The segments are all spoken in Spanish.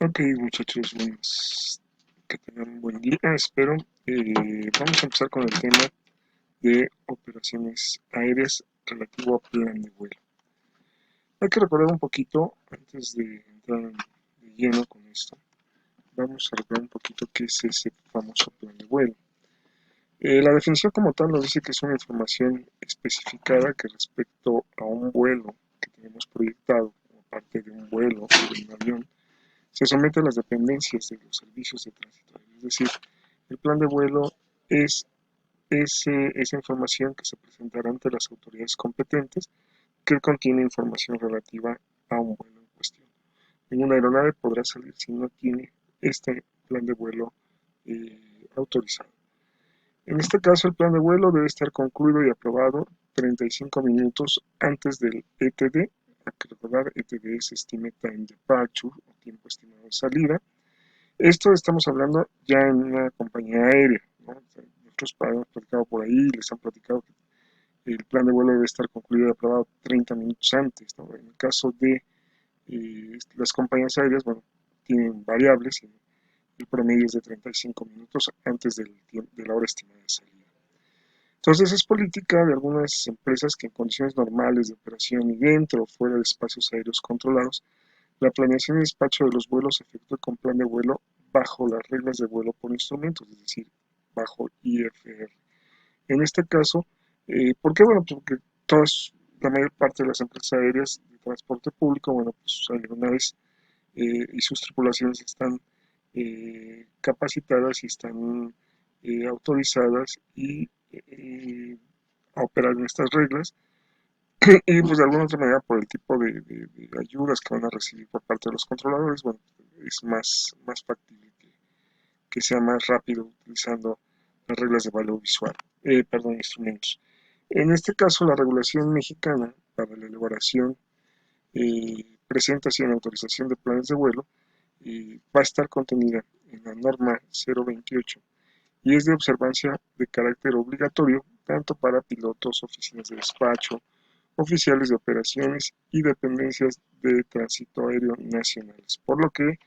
Ok, muchachos, buenos, que tengan un buen día, espero. Vamos a empezar con el tema de operaciones aéreas relativo a plan de vuelo. Hay que recordar un poquito, antes de entrar de lleno con esto, vamos a recordar un poquito qué es ese famoso plan de vuelo. La definición como tal nos dice que es una información especificada que respecto a un vuelo que tenemos proyectado como parte de un vuelo de un avión, se somete a las dependencias de los servicios de tránsito aéreo. Es decir, el plan de vuelo es esa información que se presentará ante las autoridades competentes que contiene información relativa a un vuelo en cuestión. Ninguna aeronave podrá salir si no tiene este plan de vuelo autorizado. En este caso, el plan de vuelo debe estar concluido y aprobado 35 minutos antes del ETD. Hay que recordar, ETD es Estimate Time Departure, o tiempo estimado de salida. Esto estamos hablando ya en una compañía aérea, ¿no? O sea, nosotros hemos platicado por ahí, les han platicado que el plan de vuelo debe estar concluido y aprobado 30 minutos antes, ¿no? En el caso de las compañías aéreas, bueno, tienen variables y el promedio es de 35 minutos antes de la hora estimada de salida. Entonces es política de algunas empresas que en condiciones normales de operación y dentro o fuera de espacios aéreos controlados, la planeación y despacho de los vuelos se efectúa con plan de vuelo bajo las reglas de vuelo por instrumentos, es decir, bajo IFR. En este caso, ¿por qué? Bueno, porque la mayor parte de las empresas aéreas de transporte público, bueno, pues sus aeronaves y sus tripulaciones están capacitadas y están autorizadas y a operar en estas reglas y pues de alguna otra manera por el tipo de ayudas que van a recibir por parte de los controladores, bueno, es más factible que sea más rápido utilizando las reglas de valor visual, perdón, instrumentos. En este caso, la regulación mexicana para la elaboración, presentación y autorización de planes de vuelo va a estar contenida en la norma 028 y es de observancia de carácter obligatorio tanto para pilotos, oficinas de despacho, oficiales de operaciones y dependencias de tránsito aéreo nacionales, por lo que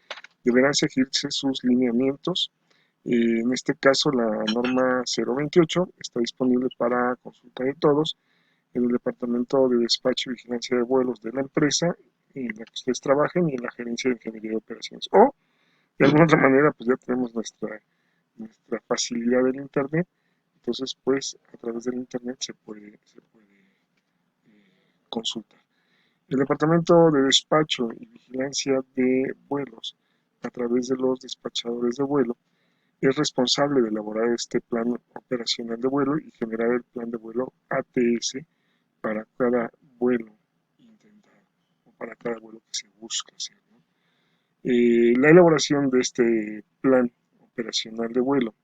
deberán seguirse sus lineamientos. En este caso, la norma 028 está disponible para consulta de todos en el Departamento de Despacho y Vigilancia de Vuelos de la empresa en la que ustedes trabajen y en la Gerencia de Ingeniería de Operaciones. O, de alguna otra manera, pues ya tenemos nuestra facilidad del Internet. Entonces, pues, a través del Internet se puede consultar. El Departamento de Despacho y Vigilancia de Vuelos, a través de los despachadores de vuelo, es responsable de elaborar este plan operacional de vuelo y generar el plan de vuelo ATS para cada vuelo intentado o para cada vuelo que se busca hacer, ¿no? La elaboración de este plan operacional de vuelo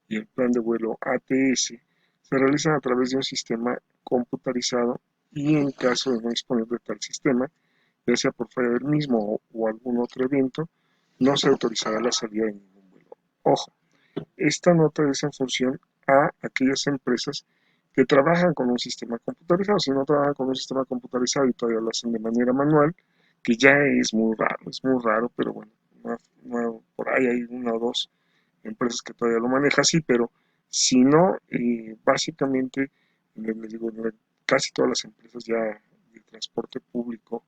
y el plan de vuelo ATS se realizan a través de un sistema computarizado y en caso de no disponer de tal sistema, ya sea por falla del mismo o algún otro evento, no se autorizará la salida de ningún vuelo. Ojo, esta nota es en función a aquellas empresas que trabajan con un sistema computarizado. Si no trabajan con un sistema computarizado y todavía lo hacen de manera manual, que ya es muy raro, pero bueno, por ahí hay una o dos empresas que todavía lo manejan así, pero si no, básicamente, les digo, casi todas las empresas ya de transporte público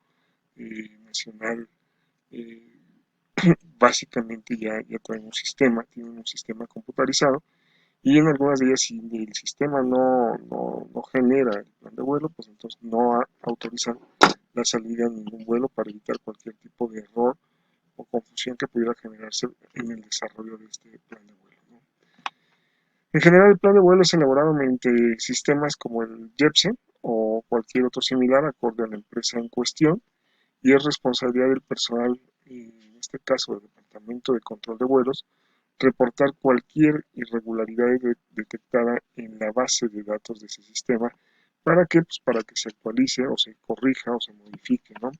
nacional, eh, básicamente ya traen un sistema, tienen un sistema computarizado y en algunas de ellas si el sistema no genera el plan de vuelo, pues entonces no autorizan la salida en ningún vuelo para evitar cualquier tipo de error o confusión que pudiera generarse en el desarrollo de este plan de vuelo, ¿no? En general, el plan de vuelo es elaborado mediante sistemas como el JEPSEN o cualquier otro similar acorde a la empresa en cuestión y es responsabilidad del personal, en este caso del Departamento de Control de Vuelos, reportar cualquier irregularidad detectada en la base de datos de ese sistema. ¿Para qué? Pues para que se actualice o se corrija o se modifique, ¿no?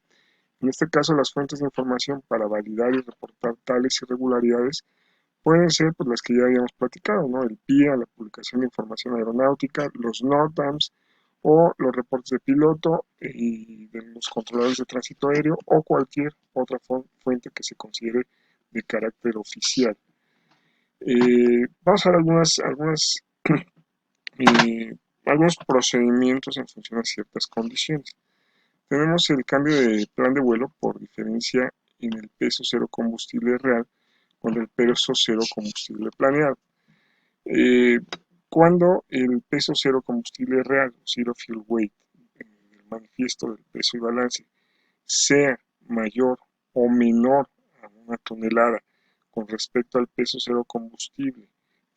En este caso, las fuentes de información para validar y reportar tales irregularidades pueden ser pues, las que ya habíamos platicado, ¿no? El PIA, la publicación de información aeronáutica, los NOTAMs o los reportes de piloto y de los controladores de tránsito aéreo o cualquier otra fuente que se considere de carácter oficial. Vamos a ver algunos procedimientos en función a ciertas condiciones. Tenemos el cambio de plan de vuelo por diferencia en el peso cero combustible real con el peso cero combustible planeado. Eh, Cuando el peso cero combustible real, zero fuel weight, el manifiesto del peso y balance, sea mayor o menor a una tonelada con respecto al peso cero combustible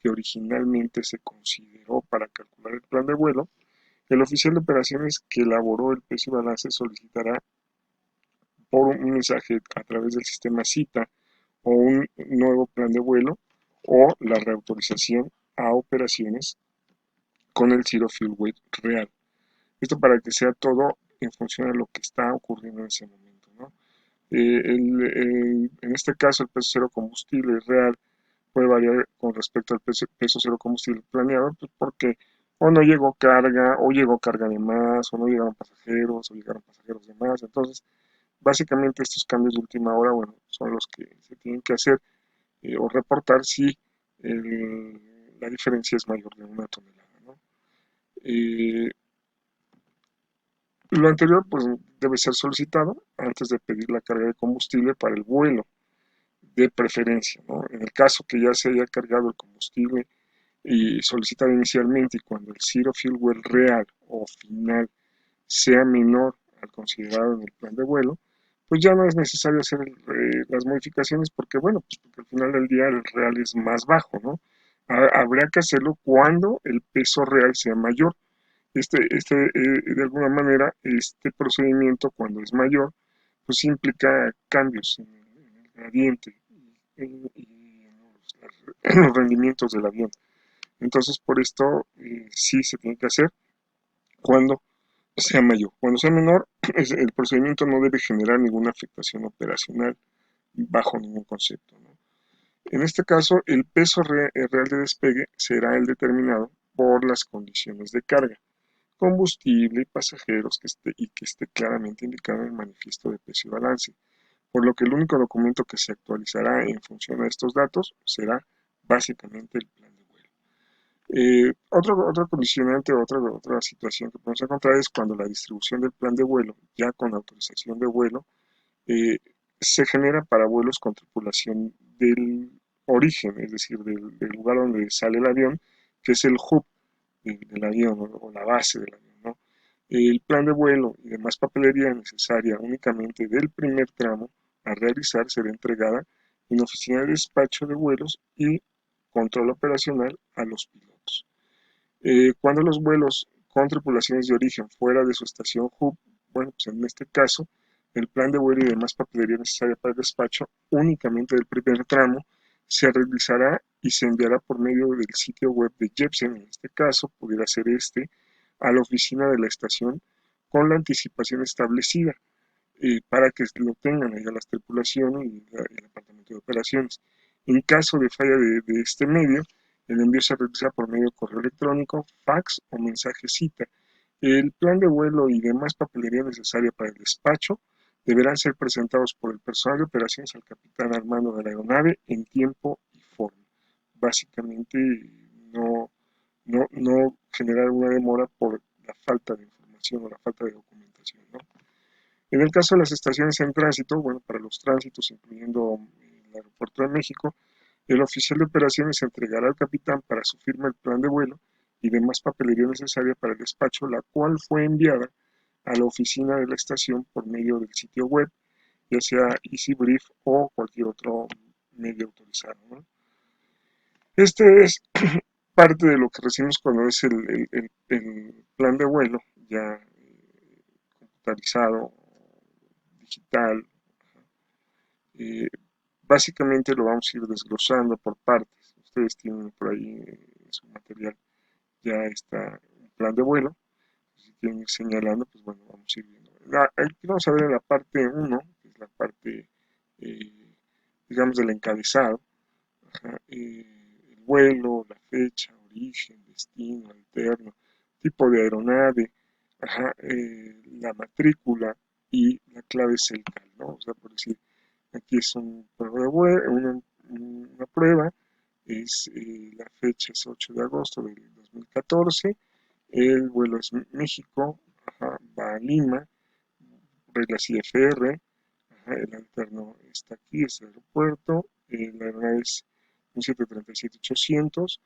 que originalmente se consideró para calcular el plan de vuelo, el oficial de operaciones que elaboró el peso y balance solicitará por un mensaje a través del sistema CITA o un nuevo plan de vuelo o la reautorización a operaciones con el Zero Fuel Weight real. Esto para que sea todo en función de lo que está ocurriendo en ese momento, ¿no? En este caso, el peso cero combustible real puede variar con respecto al peso cero combustible planeado, pues porque o no llegó carga, o llegó carga de más, o no llegaron pasajeros, o llegaron pasajeros de más. Entonces, básicamente estos cambios de última hora, bueno, son los que se tienen que hacer o reportar si la diferencia es mayor de una tonelada, ¿no? Eh, lo anterior, pues, debe ser solicitado antes de pedir la carga de combustible para el vuelo, de preferencia, ¿no? En el caso que ya se haya cargado el combustible y solicitado inicialmente y cuando el Zero Fuel Well real o final sea menor al considerado en el plan de vuelo, pues ya no es necesario hacer las modificaciones porque, bueno, pues porque al final del día el real es más bajo, ¿no? Habría que hacerlo cuando el peso real sea mayor. De alguna manera, este procedimiento cuando es mayor, pues implica cambios en el gradiente y en los rendimientos del avión. Entonces, por esto sí se tiene que hacer cuando sea mayor. Cuando sea menor, el procedimiento no debe generar ninguna afectación operacional bajo ningún concepto, ¿no? En este caso, el peso real de despegue será el determinado por las condiciones de carga, combustible y pasajeros que esté claramente indicado en el manifiesto de peso y balance, por lo que el único documento que se actualizará en función a estos datos será básicamente el plan de vuelo. Otro condicionante, otra situación que podemos encontrar es cuando la distribución del plan de vuelo, ya con autorización de vuelo, eh, se genera para vuelos con tripulación del origen, es decir, del lugar donde sale el avión, que es el hub del avión o la base del avión, ¿no? El plan de vuelo y demás papelería necesaria únicamente del primer tramo a realizar será entregada en oficina de despacho de vuelos y control operacional a los pilotos. Cuando los vuelos con tripulaciones de origen fuera de su estación hub, bueno, pues en este caso, el plan de vuelo y demás papelería necesaria para el despacho únicamente del primer tramo se realizará y se enviará por medio del sitio web de Jepsen, en este caso pudiera ser a la oficina de la estación con la anticipación establecida para que lo tengan allá las tripulaciones y el departamento de operaciones. En caso de falla de este medio, el envío se realiza por medio de correo electrónico, fax o mensaje cita. El plan de vuelo y demás papelería necesaria para el despacho deberán ser presentados por el personal de operaciones al capitán al mando de la aeronave en tiempo y forma. Básicamente, no generar una demora por la falta de información o la falta de documentación, ¿no? En el caso de las estaciones en tránsito, bueno, para los tránsitos, incluyendo el Aeropuerto de México, el oficial de operaciones entregará al capitán para su firma el plan de vuelo y demás papelería necesaria para el despacho, la cual fue enviada a la oficina de la estación por medio del sitio web, ya sea EasyBrief o cualquier otro medio autorizado, ¿no? Este es parte de lo que recibimos cuando es el plan de vuelo ya computarizado, digital. Eh, Básicamente lo vamos a ir desglosando por partes. Ustedes tienen por ahí en su material ya está un plan de vuelo. Si quieren ir señalando, pues bueno, vamos a ir viendo. Aquí vamos a ver en la parte uno, que es la parte, eh, digamos, del encabezado. Ajá, el vuelo, la fecha, origen, destino, alterno, tipo de aeronave. la matrícula y la clave CELCAL, ¿no? O sea, por decir, aquí es una prueba, la fecha es 8 de agosto del 2014, el vuelo es México, va a Lima, reglas IFR, el alterno está aquí, es el aeropuerto, la aeronave es un 737-800,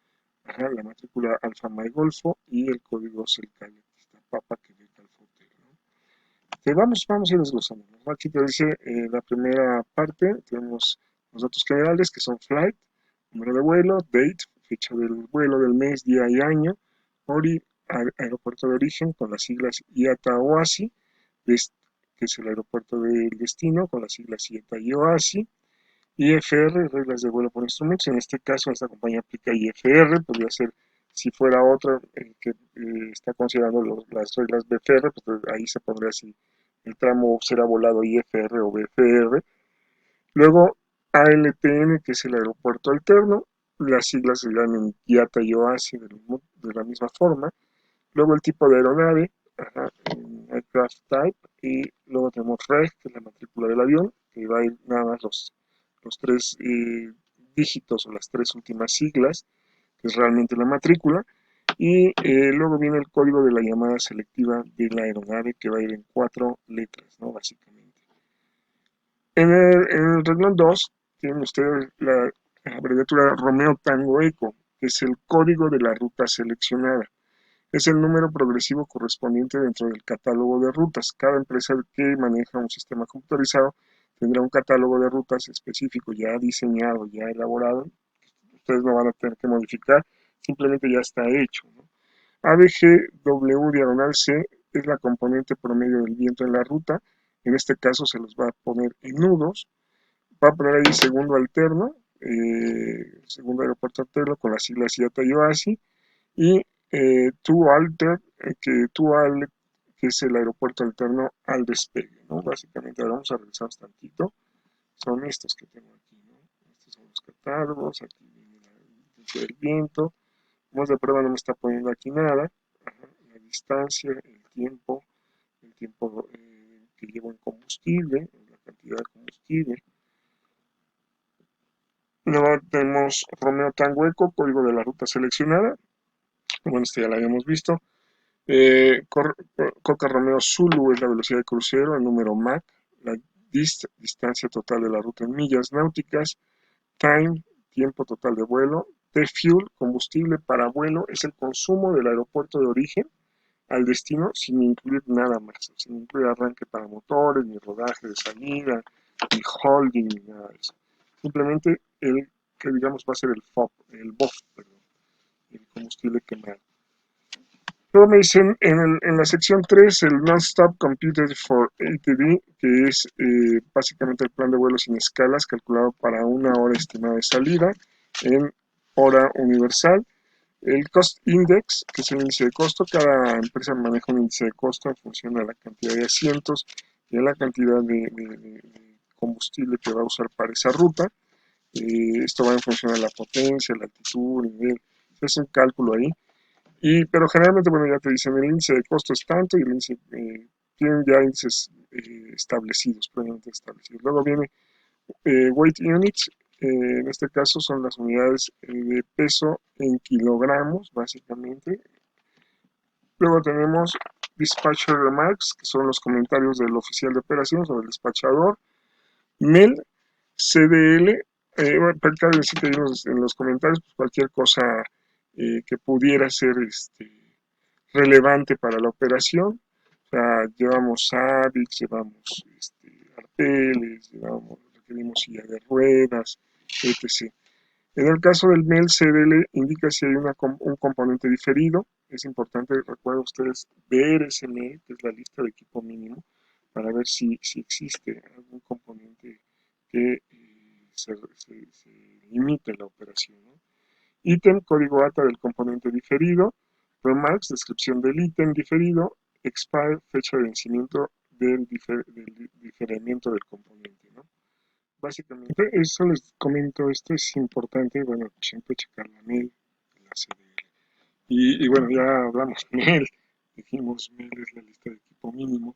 la matrícula Alfa Mike Golfo y el código CELCAL, esta papa que ve al hotel, ¿no? Vamos a ir desglosando, ¿no? Aquí te dice la primera parte, tenemos los datos generales que son flight, número de vuelo, date, fecha del vuelo del mes, día y año, aeropuerto de origen con las siglas IATA OASI, que es el aeropuerto del destino con las siglas IATA y OASI, IFR, reglas de vuelo por instrumentos, en este caso esta compañía aplica IFR, podría ser si fuera otra que está considerando las reglas BFR, pues ahí se pondría si el tramo será volado IFR o BFR. Luego ALTN, que es el aeropuerto alterno, las siglas se llaman en IATA y OASI de la misma forma. Luego el tipo de aeronave, Aircraft Type, y luego tenemos REG, que es la matrícula del avión, que va a ir nada más los tres dígitos o las tres últimas siglas, que es realmente la matrícula, y luego viene el código de la llamada selectiva de la aeronave, que va a ir en 4 letras, ¿no? Básicamente. En el renglón 2 tienen ustedes la abreviatura Romeo Tango Eco, que es el código de la ruta seleccionada. Es el número progresivo correspondiente dentro del catálogo de rutas. Cada empresa que maneja un sistema computarizado tendrá un catálogo de rutas específico ya diseñado, ya elaborado. Ustedes no van a tener que modificar, simplemente ya está hecho, ¿no? ABGW diagonal C es la componente promedio del viento en la ruta. En este caso se los va a poner en nudos. Va a poner ahí segundo aeropuerto alterno con las siglas IATA y OASI. Y TUALTER, que es el aeropuerto alterno al despegue, ¿no? Básicamente, ahora vamos a revisar un tantito. Son estos que tengo aquí, ¿no? Estos son los catálogos, aquí viene la distancia del viento. Como es de prueba, no me está poniendo aquí nada. La distancia, el tiempo que llevo en combustible, la cantidad de combustible. Luego tenemos Romeo Tango Eco, código de la ruta seleccionada. Bueno, este ya lo habíamos visto. Coca Romeo Zulu es la velocidad de crucero, el número MAC, la distancia total de la ruta en millas náuticas, time, tiempo total de vuelo, T-Fuel, combustible para vuelo, es el consumo del aeropuerto de origen al destino sin incluir nada más, sin incluir arranque para motores, ni rodaje de salida, ni holding, ni nada de eso. Simplemente el que digamos va a ser el BOF, perdón, el combustible quemado. Luego me dicen en la sección 3 el Non-Stop Computed for ATD, que es básicamente el plan de vuelo sin escalas calculado para una hora estimada de salida en hora universal. El Cost Index, que es el índice de costo, cada empresa maneja un índice de costo en función de la cantidad de asientos y de la cantidad de combustible que va a usar para esa ruta. Esto va en función de la potencia, la altitud, el nivel. Es un cálculo ahí. Pero generalmente, bueno, ya te dicen el índice de costo es tanto y el índice, tienen ya índices establecidos, previamente establecidos. Luego viene weight units, en este caso son las unidades de peso en kilogramos, básicamente. Luego tenemos dispatcher remarks, que son los comentarios del oficial de operaciones o del despachador. MEL, CDL, bueno, cabe decir que en los comentarios pues, cualquier cosa que pudiera ser relevante para la operación. O sea, llevamos AVIX, llevamos arpeles, requerimos silla de ruedas, etc. En el caso del MEL CDL indica si hay un componente diferido. Es importante, recuerden ustedes, ver ese MEL, que es la lista de equipo mínimo, para ver si existe algún componente que se limite la operación, ¿no? Ítem, código ATA del componente diferido, remarks, descripción del ítem diferido, expire, fecha de vencimiento del diferimiento del componente, ¿no? Básicamente, eso les comento, esto es importante, bueno, siempre checar la MEL, la CDL. Y bueno, ya hablamos de MEL, Dijimos MEL es la lista de equipo mínimo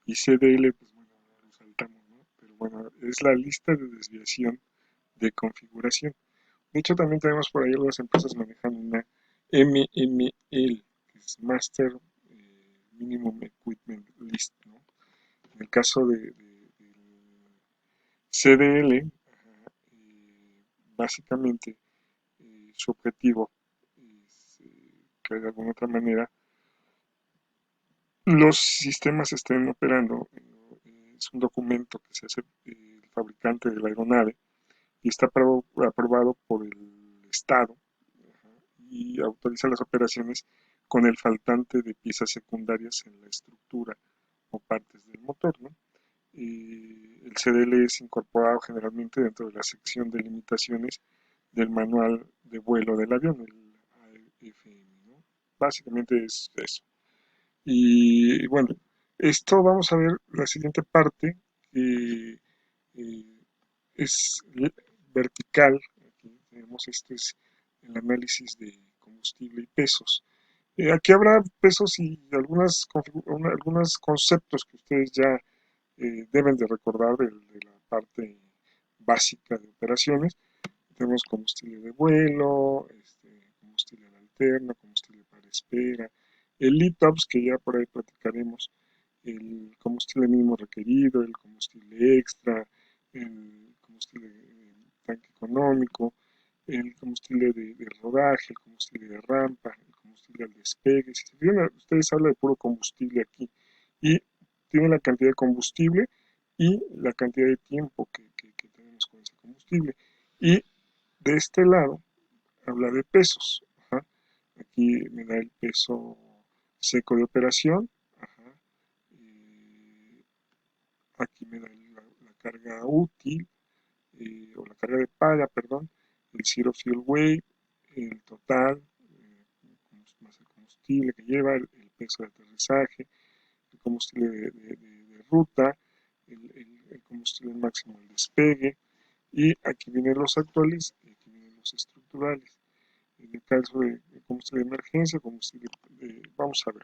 y CDL, pues bueno, lo saltamos, ¿no? Pero bueno, es la lista de desviación de configuración. De hecho, también tenemos por ahí algunas empresas manejan una MML, que es Master Minimum Equipment List, ¿no? En el caso del CDL, básicamente su objetivo es que de alguna otra manera los sistemas estén operando. Es un documento que se hace el fabricante de la aeronave y está aprobado por el Estado, ajá, y autoriza las operaciones con el faltante de piezas secundarias en la estructura o partes del motor, ¿no? El CDL es incorporado generalmente dentro de la sección de limitaciones del manual de vuelo del avión, el AFM, ¿no? Básicamente es eso. Y bueno, esto vamos a ver la siguiente parte, que eh, es vertical. Aquí tenemos este es el análisis de combustible y pesos. Aquí habrá pesos y algunos conceptos que ustedes ya deben de recordar de la parte básica de operaciones. Tenemos combustible de vuelo, combustible alterno, combustible para espera, el ETOPS, que ya por ahí platicaremos, el combustible mínimo requerido, el combustible extra, el combustible de tanque económico, el combustible de rodaje, el combustible de rampa, el combustible al despegue. Si se fijan, ustedes hablan de puro combustible aquí y tienen la cantidad de combustible y la cantidad de tiempo que tenemos con ese combustible. Y de este lado habla de pesos. Ajá. Aquí me da el peso seco de operación. Ajá. Aquí me da la carga útil, o la carga de paga, perdón, el zero fuel weight, el total, más el combustible que lleva, el peso de aterrizaje, el combustible de ruta, el combustible máximo del despegue, y aquí vienen los actuales y aquí vienen los estructurales. En el caso de combustible de emergencia, combustible vamos a ver.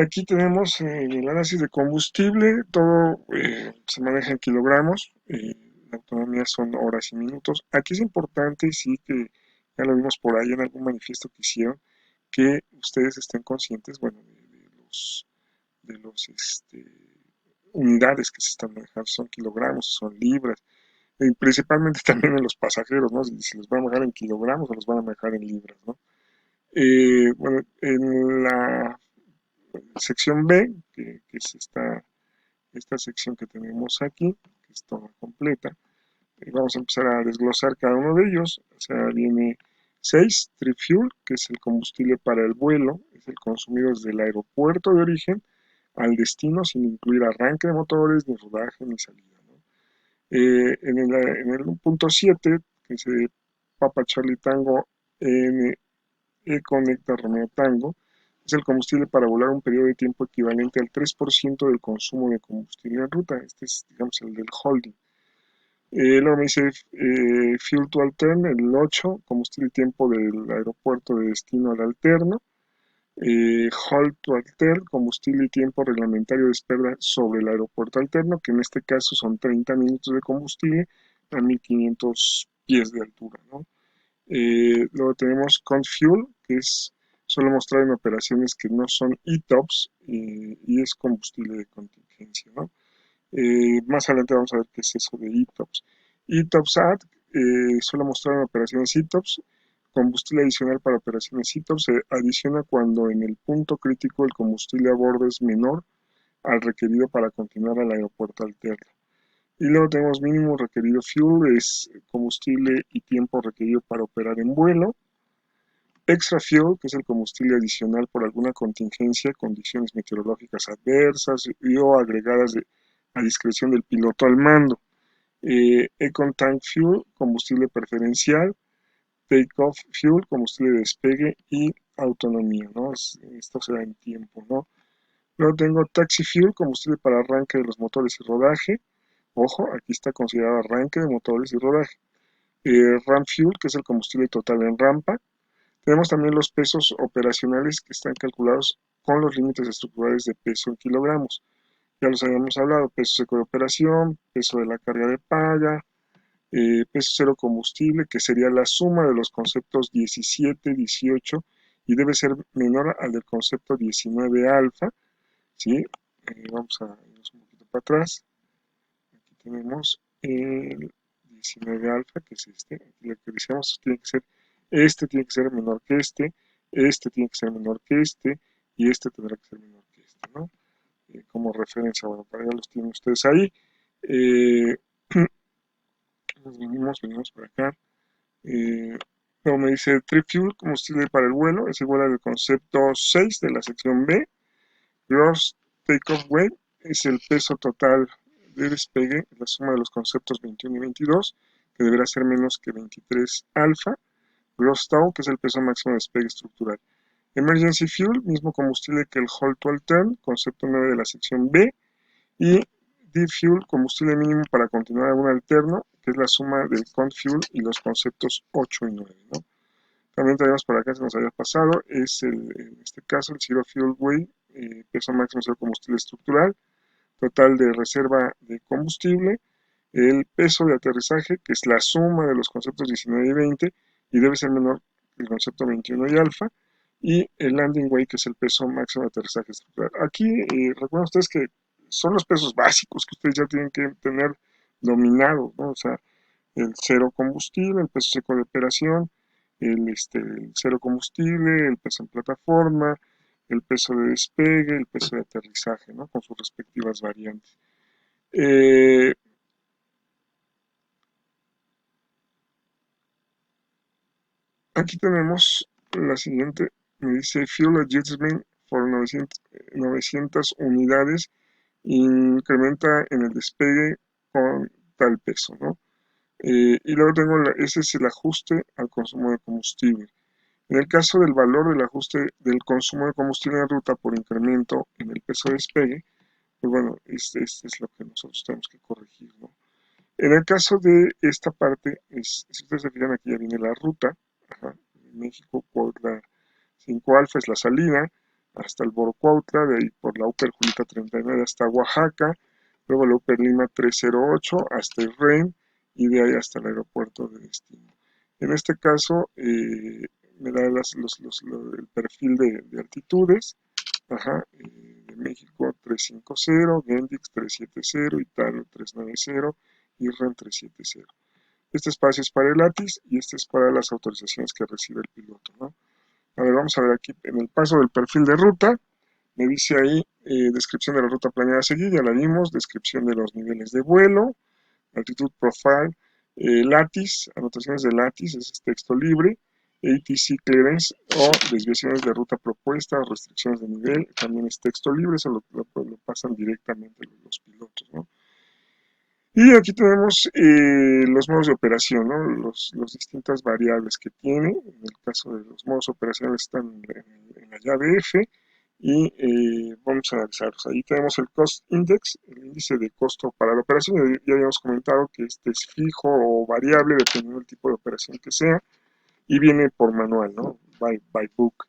Aquí tenemos el análisis de combustible, todo se maneja en kilogramos, la autonomía son horas y minutos. Aquí es importante, y sí que ya lo vimos por ahí en algún manifiesto que hicieron, que ustedes estén conscientes, bueno, de los unidades que se están manejando, son kilogramos, son libras, y principalmente también en los pasajeros, ¿no? Si los van a manejar en kilogramos o los van a manejar en libras, ¿no? Bueno, en la sección B, que es esta sección que tenemos aquí, que es toda completa, vamos a empezar a desglosar cada uno de ellos. O sea, viene 6, Trip Fuel, que es el combustible para el vuelo, es el consumido desde el aeropuerto de origen al destino sin incluir arranque de motores, ni rodaje, ni salida, ¿no? En el punto 7, que es Papa Charlie Tango N Conecta Romeo Tango, es el combustible para volar un periodo de tiempo equivalente al 3% del consumo de combustible en ruta. Este es, digamos, el del holding. Luego me dice Fuel to Altern, el 8, combustible y tiempo del aeropuerto de destino al alterno. Hold to Altern, combustible y tiempo reglamentario de espera sobre el aeropuerto alterno, que en este caso son 30 minutos de combustible a 1500 pies de altura, ¿no? Luego tenemos Fuel, que es solo mostrar en operaciones que no son ETOPS, y es combustible de contingencia, ¿no? Más adelante vamos a ver qué es eso de ETOPS. ETOPS Add, solo mostrar en operaciones ETOPS. Combustible adicional para operaciones ETOPS se adiciona cuando en el punto crítico el combustible a bordo es menor al requerido para continuar al aeropuerto alterno. Y luego tenemos mínimo requerido fuel, es combustible y tiempo requerido para operar en vuelo. Extra fuel, que es el combustible adicional por alguna contingencia, condiciones meteorológicas adversas y o agregadas a discreción del piloto al mando. Econ Tank Fuel, combustible preferencial. Take-off Fuel, combustible de despegue y autonomía, ¿no? Esto se da en tiempo, ¿no? Luego tengo Taxi Fuel, combustible para arranque de los motores y rodaje. Ojo, aquí está considerado arranque de motores y rodaje. Ramp Fuel, que es el combustible total en rampa. Tenemos también los pesos operacionales que están calculados con los límites estructurales de peso en kilogramos. Ya los habíamos hablado, peso seco de operación, peso de la carga de paga, peso cero combustible, que sería la suma de los conceptos 17, 18 y debe ser menor al del concepto 19 alfa, ¿sí? Vamos a irnos un poquito para atrás. Aquí tenemos el 19 alfa, que es este. Aquí lo que decíamos tiene que ser menor que este tiene que ser menor que y este tendrá que ser menor que ¿no? Como referencia, bueno, para ya los tienen ustedes ahí. Eh, venimos por acá. Luego me dice Trip Fuel, combustible para el vuelo, es igual al concepto 6 de la sección B. Gross Takeoff Weight es el peso total de despegue, la suma de los conceptos 21 y 22, que deberá ser menos que 23 alfa. Gross Tau, que es el peso máximo de despegue estructural. Emergency Fuel, mismo combustible que el Hold to Altern, concepto 9 de la sección B. Y D-Fuel, combustible mínimo para continuar a un alterno, que es la suma del Con-Fuel y los conceptos 8 y 9, ¿no? También tenemos por acá, se nos había pasado, es en este caso el Zero Fuel Weight, peso máximo del combustible estructural, total de reserva de combustible, el peso de aterrizaje, que es la suma de los conceptos 19 y 20, y debe ser menor que el concepto 21 y alfa, y el landing weight, que es el peso máximo de aterrizaje estructural. Aquí recuerden ustedes que son los pesos básicos que ustedes ya tienen que tener dominados, ¿no? O sea, el cero combustible, el peso seco de operación, el cero combustible, el peso en plataforma, el peso de despegue, el peso de aterrizaje, ¿no? Con sus respectivas variantes. Eh, Aquí tenemos la siguiente, me dice Fuel Adjustment for 900 unidades, incrementa en el despegue con tal peso, ¿no? Y luego ese es el ajuste al consumo de combustible. En el caso del valor del ajuste del consumo de combustible en ruta por incremento en el peso de despegue, pues bueno, este es lo que nosotros tenemos que corregir, ¿no? En el caso de esta parte, si ustedes se fijan, aquí ya viene la ruta, ajá, México por la 5 Alfa es la salida, hasta el Boro Cuautla, de ahí por la Upper Julita 39 hasta Oaxaca, luego la Upper Lima 308 hasta el REN y de ahí hasta el aeropuerto de destino. En este caso, me da el perfil de altitudes, ajá, de México 350, Gendix 370, Italia 390 y REN 370. Este espacio es para el ATIS y este es para las autorizaciones que recibe el piloto, ¿no? A ver, vamos a ver aquí en el paso del perfil de ruta, me dice ahí descripción de la ruta planeada a seguir, ya la vimos, descripción de los niveles de vuelo, altitud profile, LATIS, anotaciones de LATIS, ese es texto libre, ATC clearance o desviaciones de ruta propuesta o restricciones de nivel, también es texto libre, eso lo pasan directamente los pilotos, ¿no? Y aquí tenemos los modos de operación, ¿no? Los distintas variables que tiene. En el caso de los modos operacionales están en la llave F y vamos a analizarlos. Ahí tenemos el Cost Index, el índice de costo para la operación. Ya habíamos comentado que este es fijo o variable dependiendo del tipo de operación que sea y viene por manual, ¿no? By book.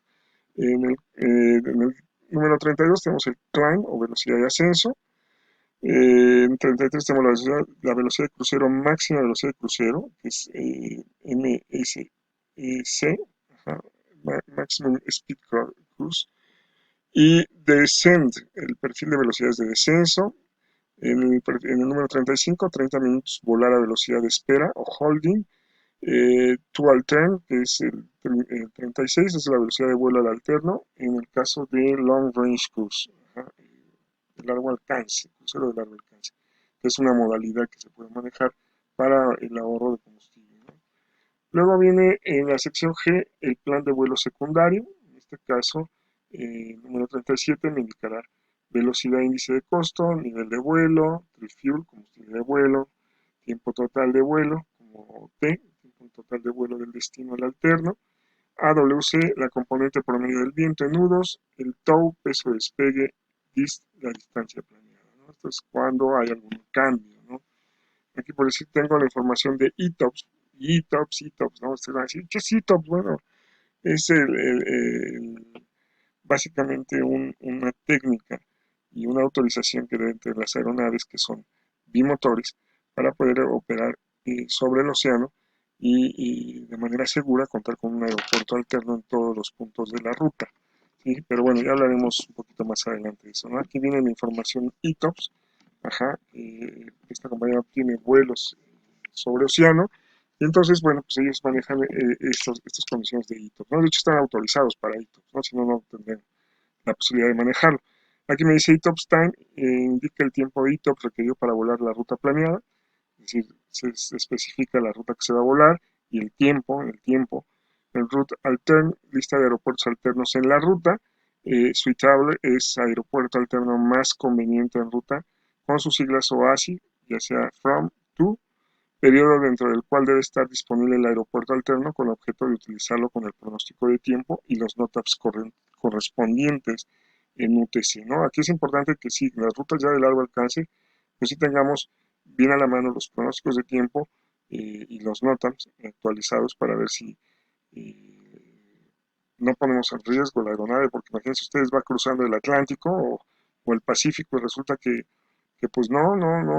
En el número 32 tenemos el climb o velocidad de ascenso. En 33 tenemos la velocidad de crucero, máxima velocidad de crucero, que es MSC, ajá, Maximum Speed Cruise. Y Descend, el perfil de velocidades de descenso. En el número 35, 30 minutos volar a velocidad de espera o holding. To altern, que es el 36, es la velocidad de vuelo al alterno. En el caso de Long Range Cruise, ajá, de largo alcance, crucero de largo alcance, que es una modalidad que se puede manejar para el ahorro de combustible, ¿no? Luego viene en la sección G el plan de vuelo secundario, en este caso, número 37 me indicará velocidad índice de costo, nivel de vuelo, fuel, combustible de vuelo, tiempo total de vuelo, como T, tiempo total de vuelo del destino al alterno, AWC, la componente promedio del viento en nudos, el TOW, peso de despegue, la distancia planeada, ¿no? Esto es cuando hay algún cambio, ¿no? Aquí por decir tengo la información de ETOPS, ETOPS, ¿no? Ustedes van a decir, ¿qué es ETOPS? Bueno, Es básicamente una técnica y una autorización que deben tener las aeronaves que son bimotores para poder operar sobre el océano y de manera segura contar con un aeropuerto alterno en todos los puntos de la ruta. ¿Sí? Pero bueno, ya hablaremos un poquito más adelante de eso, ¿no? Aquí viene la información ETOPS. Ajá, esta compañía obtiene vuelos sobre océano y entonces, bueno, pues ellos manejan estas condiciones de ETOPS, ¿no? De hecho, están autorizados para ETOPS, ¿no? Si no, no tendrían la posibilidad de manejarlo. Aquí me dice ETOPS time, indica el tiempo de ETOPS requerido para volar la ruta planeada, es decir, se especifica la ruta que se va a volar y el tiempo. El route altern, lista de aeropuertos alternos en la ruta. Suitable es aeropuerto alterno más conveniente en ruta, con sus siglas OASI, ya sea from, to, periodo dentro del cual debe estar disponible el aeropuerto alterno con objeto de utilizarlo con el pronóstico de tiempo y los NOTAMs correspondientes en UTC, ¿no? Aquí es importante que si las rutas ya de largo alcance, pues sí tengamos bien a la mano los pronósticos de tiempo y los NOTAMs actualizados para ver si no ponemos en riesgo la aeronave, porque imagínense ustedes va cruzando el Atlántico o el Pacífico y resulta que pues no,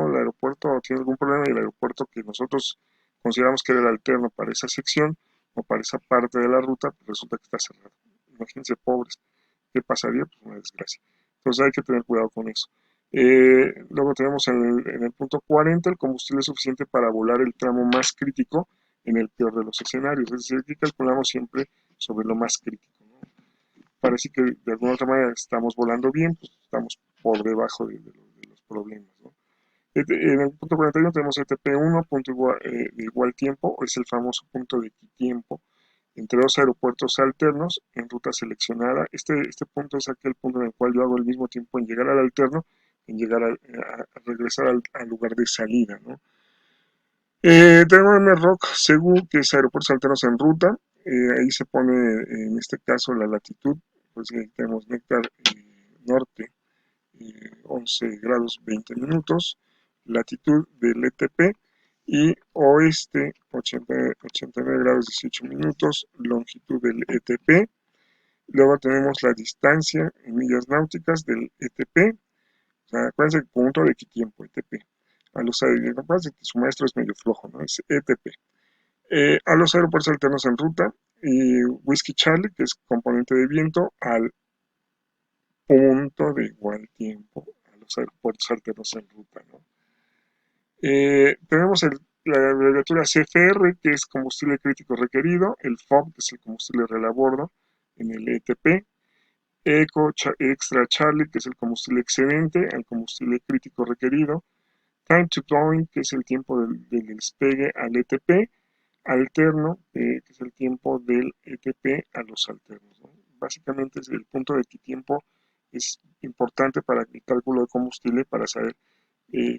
el aeropuerto tiene algún problema y el aeropuerto que nosotros consideramos que era el alterno para esa sección o para esa parte de la ruta, pues resulta que está cerrado. Imagínense, pobres, ¿qué pasaría? Pues una desgracia. Entonces hay que tener cuidado con eso. Luego tenemos en el punto 40 el combustible suficiente para volar el tramo más crítico en el peor de los escenarios. Es decir, aquí calculamos siempre sobre lo más crítico, ¿no? Parece que de alguna otra manera estamos volando bien, pues estamos por debajo de los problemas, ¿no? En el punto 41 tenemos ETP1, punto igual, de igual tiempo, es el famoso punto de equitiempo entre dos aeropuertos alternos en ruta seleccionada. Este punto es aquel punto en el cual yo hago el mismo tiempo en llegar al alterno, en llegar a regresar al lugar de salida, ¿no? Tenemos MROC Segu, que es aeropuertos alternos en ruta. Ahí se pone, en este caso, la latitud. Pues tenemos Néctar norte, 11 grados 20 minutos. Latitud del ETP. Y oeste, 89 grados 18 minutos. Longitud del ETP. Luego tenemos la distancia en millas náuticas del ETP. O sea, acuérdense que punto de equitiempo, ETP. A los acuérdense que su maestro es medio flojo, ¿no? Es ETP. A los aeropuertos alternos en ruta, y Whiskey Charlie, que es componente de viento, al punto de igual tiempo a los aeropuertos alternos en ruta, ¿no? Tenemos la abreviatura CFR, que es combustible crítico requerido, el FOB, que es el combustible real a bordo, en el ETP, Extra Charlie, que es el combustible excedente, el combustible crítico requerido, Time to Going, que es el tiempo del despegue al ETP, alterno, que es el tiempo del ETP a los alternos, ¿no? Básicamente es el punto de equitiempo es importante para el cálculo de combustible, para saber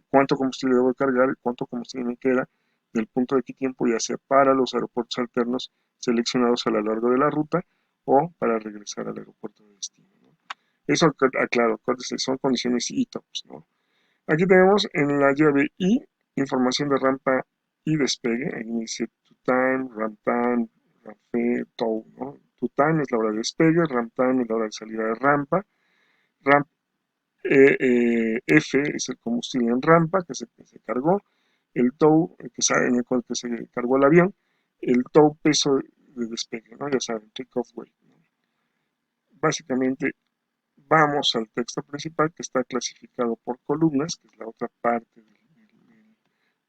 cuánto combustible debo cargar y cuánto combustible me queda del punto de equitiempo, ya sea para los aeropuertos alternos seleccionados a lo largo de la ruta o para regresar al aeropuerto de destino, ¿no? Eso, aclaro, son condiciones ITOPS, ¿no? Aquí tenemos en la llave I información de rampa y despegue. Aquí dice to time, ramp time, rampe, tow, ¿no? To time es la hora de despegue, ramp time es la hora de salida de rampa, ramp F es el combustible en rampa que se cargó, el tow en el cual que se cargó el avión, el tow peso de despegue, ¿no? Ya saben, take off weight, ¿no? Básicamente vamos al texto principal que está clasificado por columnas, que es la otra parte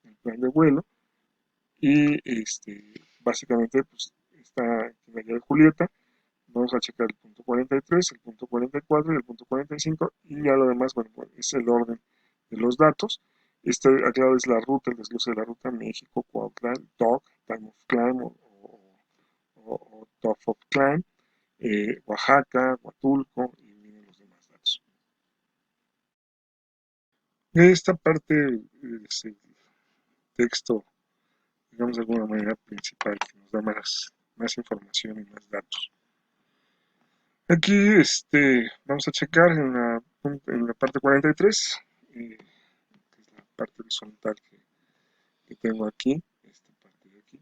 del plan de vuelo. Y básicamente pues, está en la llave Julieta. Vamos a checar el punto 43, el punto 44 y el punto 45 y ya lo demás, bueno, pues, es el orden de los datos. Aclaro, es la ruta, el desglose de la ruta México, Cuautlan, TOC, Time of Climb o Top of Climb, Oaxaca, Huatulco y vienen los demás datos. Esta parte es el texto, digamos de alguna manera principal, que nos da más información y más datos. Aquí vamos a checar en la parte 43, que es la parte horizontal que tengo aquí, esta parte de aquí.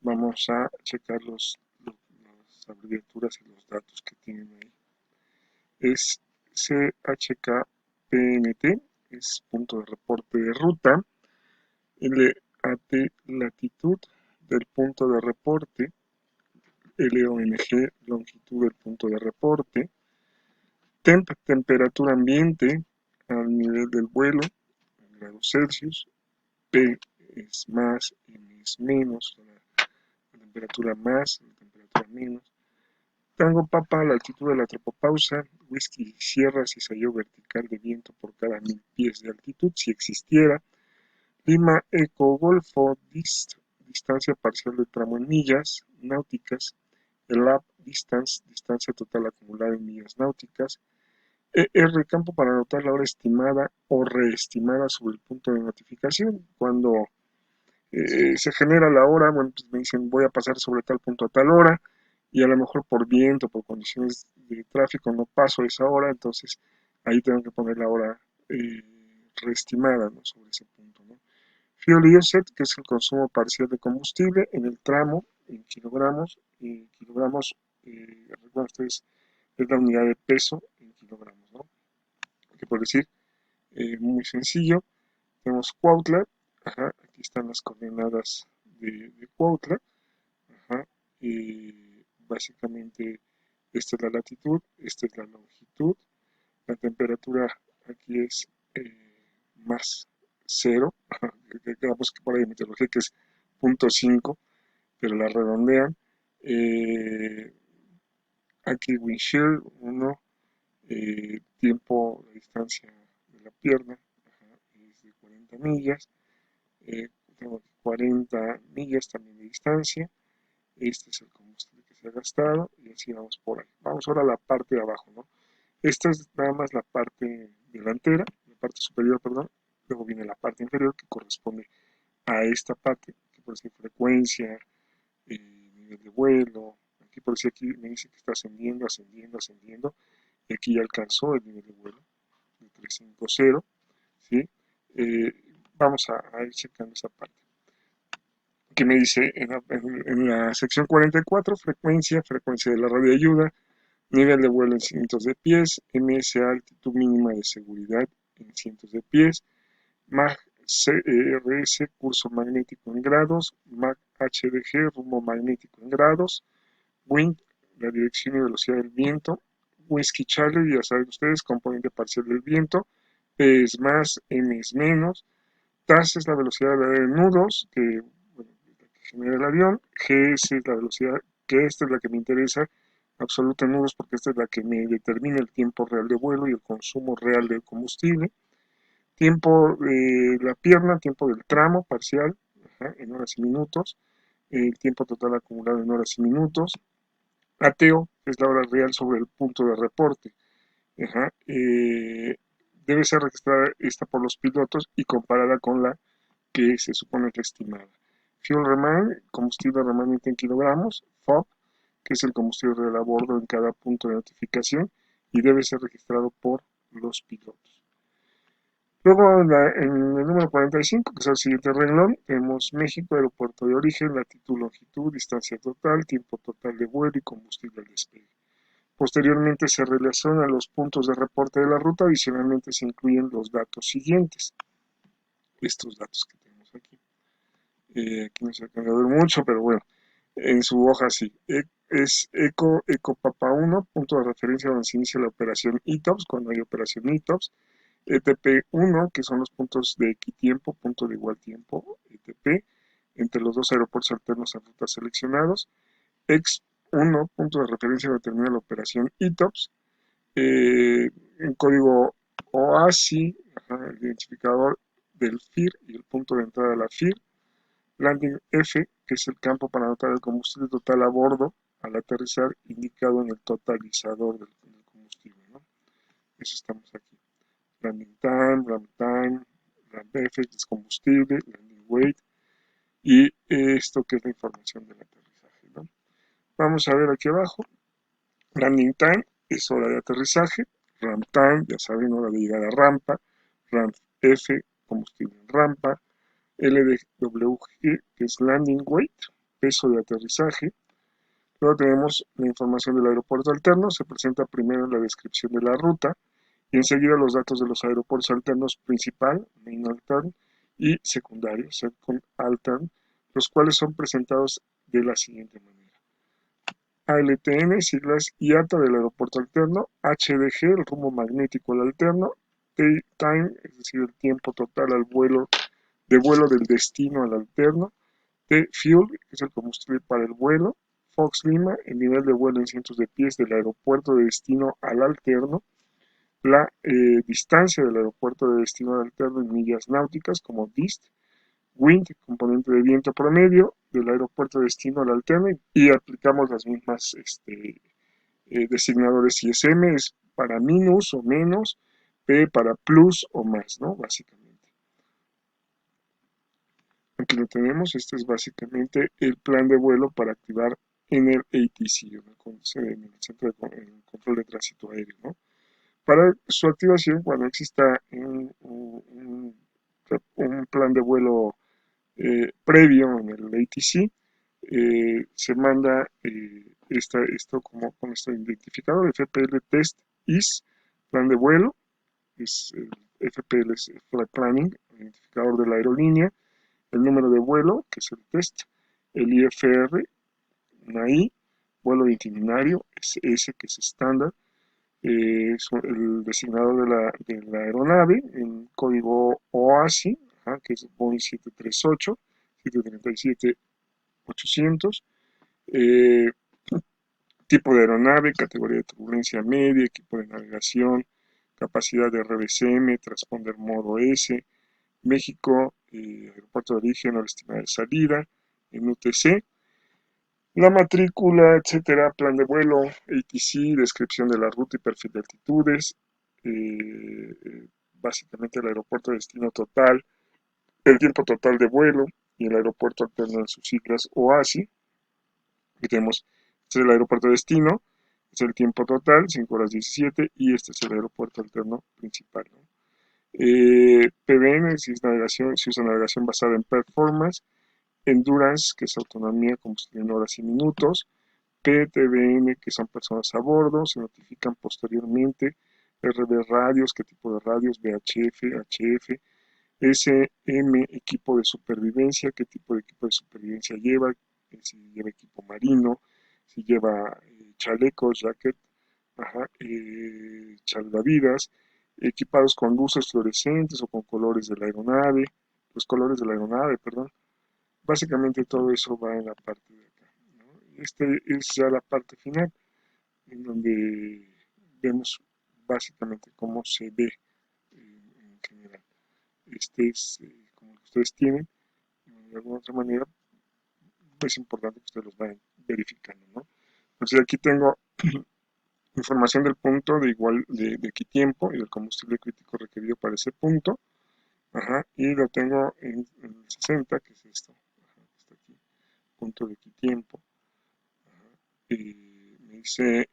Vamos a checar las las abreviaturas y los datos que tienen ahí. Es CHKPNT, es punto de reporte de ruta. LAT, latitud del punto de reporte. LONG, longitud del punto de reporte. Temp, temperatura ambiente al nivel del vuelo, en grados Celsius. P es más, M es menos, la temperatura más, la temperatura menos. Tango Papa, la altitud de la tropopausa. Whisky Sierra, cizallo vertical de viento por cada 1000 pies de altitud, si existiera. Lima Eco Golfo, distancia parcial de tramo en millas náuticas. Elap Distance, distancia total acumulada en millas náuticas. ER, campo para anotar la hora estimada o reestimada sobre el punto de notificación. Cuando se genera la hora, bueno, pues me dicen voy a pasar sobre tal punto a tal hora, y a lo mejor por viento, por condiciones de tráfico no paso esa hora, entonces ahí tengo que poner la hora reestimada, ¿no?, sobre ese punto, ¿no? Fuel usage, que es el consumo parcial de combustible en el tramo, en kilogramos, recuerden ustedes, es la unidad de peso en kilogramos, ¿no? Que por decir, muy sencillo, tenemos Cuautla, ajá, aquí están las coordenadas de Cuautla, ajá, básicamente esta es la latitud, esta es la longitud, la temperatura aquí es más 0, digamos que por ahí en meteorología que es 0.5, pero la redondean. Aquí wind shear 1, tiempo de distancia de la pierna, ajá, es de 40 millas, tengo 40 millas también de distancia. Este es el combustible que se ha gastado y así vamos por ahí. Vamos ahora a la parte de abajo, ¿no? Esta es nada más la parte delantera, la parte superior, perdón. Luego viene la parte inferior que corresponde a esta parte, que por decir frecuencia, nivel de vuelo. Aquí por decir aquí me dice que está ascendiendo, ascendiendo, ascendiendo. Y aquí ya alcanzó el nivel de vuelo de 350, ¿sí? Vamos a ir checando esa parte. Que me dice en la sección 44, frecuencia, frecuencia de la radioayuda, nivel de vuelo en cientos de pies, MSA, altitud mínima de seguridad en cientos de pies, MAG CRS, curso magnético en grados, MAG HDG, rumbo magnético en grados, wind, la dirección y velocidad del viento, Whiskey Charlie, ya saben ustedes, componente parcial del viento, P es más, M es menos, TAS es la velocidad de nudos, que, bueno, que genera el avión, GS es la velocidad, que esta es la que me interesa, absoluta en nudos, porque esta es la que me determina el tiempo real de vuelo y el consumo real de combustible. Tiempo de la pierna, tiempo del tramo parcial, ajá, en horas y minutos. El tiempo total acumulado en horas y minutos. ATEO, que es la hora real sobre el punto de reporte. Ajá, debe ser registrada esta por los pilotos y comparada con la que se supone que es estimada. Fuel remain, combustible remanente en kilogramos. FOB, que es el combustible real a bordo en cada punto de notificación y debe ser registrado por los pilotos. Luego en el número 45, que es el siguiente renglón, tenemos México, aeropuerto de origen, latitud, longitud, distancia total, tiempo total de vuelo y combustible al despegue. Posteriormente se relacionan los puntos de reporte de la ruta, adicionalmente se incluyen los datos siguientes. Estos datos que tenemos aquí. Aquí no se alcanza a ver mucho, pero bueno, en su hoja sí. Es ECO Papa 1, punto de referencia donde se inicia la operación ITOPS, cuando hay operación ITOPS. ETP1, que son los puntos de equitiempo, punto de igual tiempo, ETP, entre los dos aeropuertos alternos a rutas seleccionados. EX1, punto de referencia donde termina la operación ITOPS. En código OASI, el identificador del FIR y el punto de entrada de la FIR. Landing F, que es el campo para anotar el combustible total a bordo al aterrizar, indicado en el totalizador del combustible, ¿no? Eso estamos aquí. Landing time, ramp time, ramp F, que es combustible, landing weight, y esto que es la información del aterrizaje, ¿no? Vamos a ver aquí abajo. Landing time es hora de aterrizaje. Ramp time, ya saben, hora de llegada a rampa. Ramp F, combustible en rampa. LDWG, que es landing weight, peso de aterrizaje. Luego tenemos la información del aeropuerto alterno, se presenta primero la descripción de la ruta y enseguida los datos de los aeropuertos alternos principal, main altern, y secundario, second altern, los cuales son presentados de la siguiente manera. ALTN, siglas IATA del aeropuerto alterno, HDG, el rumbo magnético al alterno, time, es decir, el tiempo total al vuelo, de vuelo del destino al alterno, T-Fuel, que es el combustible para el vuelo, Fox Lima, el nivel de vuelo en cientos de pies del aeropuerto de destino al alterno, la distancia del aeropuerto de destino al alterno en millas náuticas como DIST, wind, componente de viento promedio del aeropuerto de destino al alterno y aplicamos las mismas designadores ISM, es para minus o menos, P para plus o más, ¿no? Básicamente. Aquí lo tenemos, este es básicamente el plan de vuelo para activar en el ATC, en el Centro de Control de Tránsito Aéreo, ¿no? Para su activación, cuando exista un plan de vuelo previo en el ATC, se manda esto como con este identificador, FPL Test IS, plan de vuelo, es el FPL es Flight Planning, identificador de la aerolínea, el número de vuelo, que es el test, el IFR, una I, vuelo de itinerario, SS, que es estándar, el designador de la aeronave, en código OASI, que es Boeing 738, 737-800, tipo de aeronave, categoría de turbulencia media, equipo de navegación, capacidad de RBCM, transponder modo S, México, aeropuerto de origen, hora estimada de salida, en UTC, la matrícula, etcétera, plan de vuelo, ATC, descripción de la ruta y perfil de altitudes, básicamente el aeropuerto de destino total, el tiempo total de vuelo y el aeropuerto alterno en sus siglas OASI. Aquí tenemos, este es el aeropuerto de destino, es el tiempo total, 5 horas 17, y este es el aeropuerto alterno principal, ¿no? PBN, si usa navegación basada en performance, Endurance, que es autonomía, combustible en horas y minutos, PTBN, que son personas a bordo, se notifican posteriormente, RB radios, qué tipo de radios, VHF, HF, SM, equipo de supervivencia, qué tipo de equipo de supervivencia lleva, si lleva equipo marino, si lleva chalecos, jacket, salvavidas, equipados con luces fluorescentes o con colores de la aeronave, los colores de la aeronave, perdón. Básicamente todo eso va en la parte de acá, ¿no? Este es ya la parte final, en donde vemos básicamente cómo se ve en general. Este es como que ustedes tienen, de alguna otra manera, es importante que ustedes los vayan verificando, ¿no? Entonces aquí tengo información del punto de igual de equitiempo y del combustible crítico requerido para ese punto, y lo tengo en 60, que es esto, está aquí, punto de equitiempo. Me dice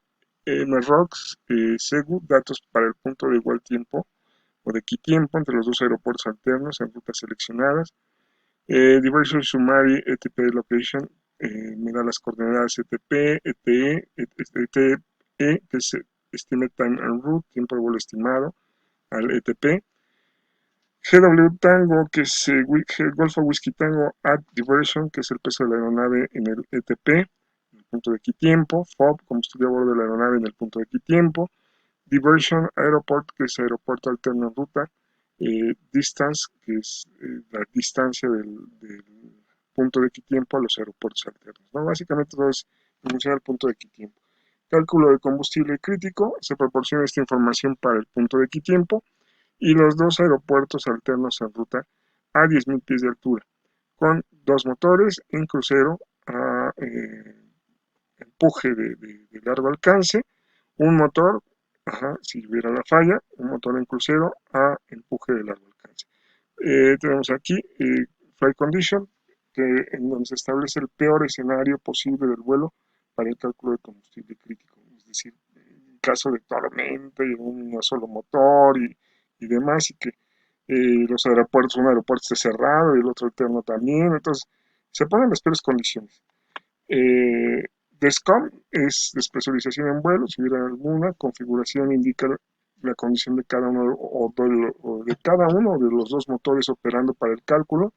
MROX, Segu, datos para el punto de igual tiempo o de equitiempo entre los dos aeropuertos alternos en rutas seleccionadas. Diversion Summary ETP Location, me da las coordenadas ETP, ETE, ETE, que es Estimate Time and Route, tiempo de vuelo estimado, al ETP. GW Tango, que es Golfo Whisky Tango at Diversion, que es el peso de la aeronave en el ETP, en el punto de equitiempo. FOB, combustible a bordo de la aeronave en el punto de equitiempo. Diversion Airport, que es aeropuerto alterno en ruta. Distance, que es la distancia del punto de equitiempo a los aeropuertos alternos, ¿no? Básicamente todo es en función al punto de equitiempo. Cálculo de combustible crítico, se proporciona esta información para el punto de equitiempo y los dos aeropuertos alternos en ruta a 10.000 pies de altura, con dos motores en crucero a empuje de largo alcance, un motor, si hubiera la falla, un motor en crucero a empuje de largo alcance. Tenemos aquí Flight Condition, en donde se establece el peor escenario posible del vuelo para el cálculo de combustible crítico, es decir, en caso de tormenta y un solo motor y demás, y que los aeropuertos, un aeropuerto esté cerrado y el otro alterno también, entonces se ponen las peores condiciones. DESCOM es despresurización en vuelo, si hubiera alguna. Configuración indica la condición de cada uno de los dos motores operando para el cálculo.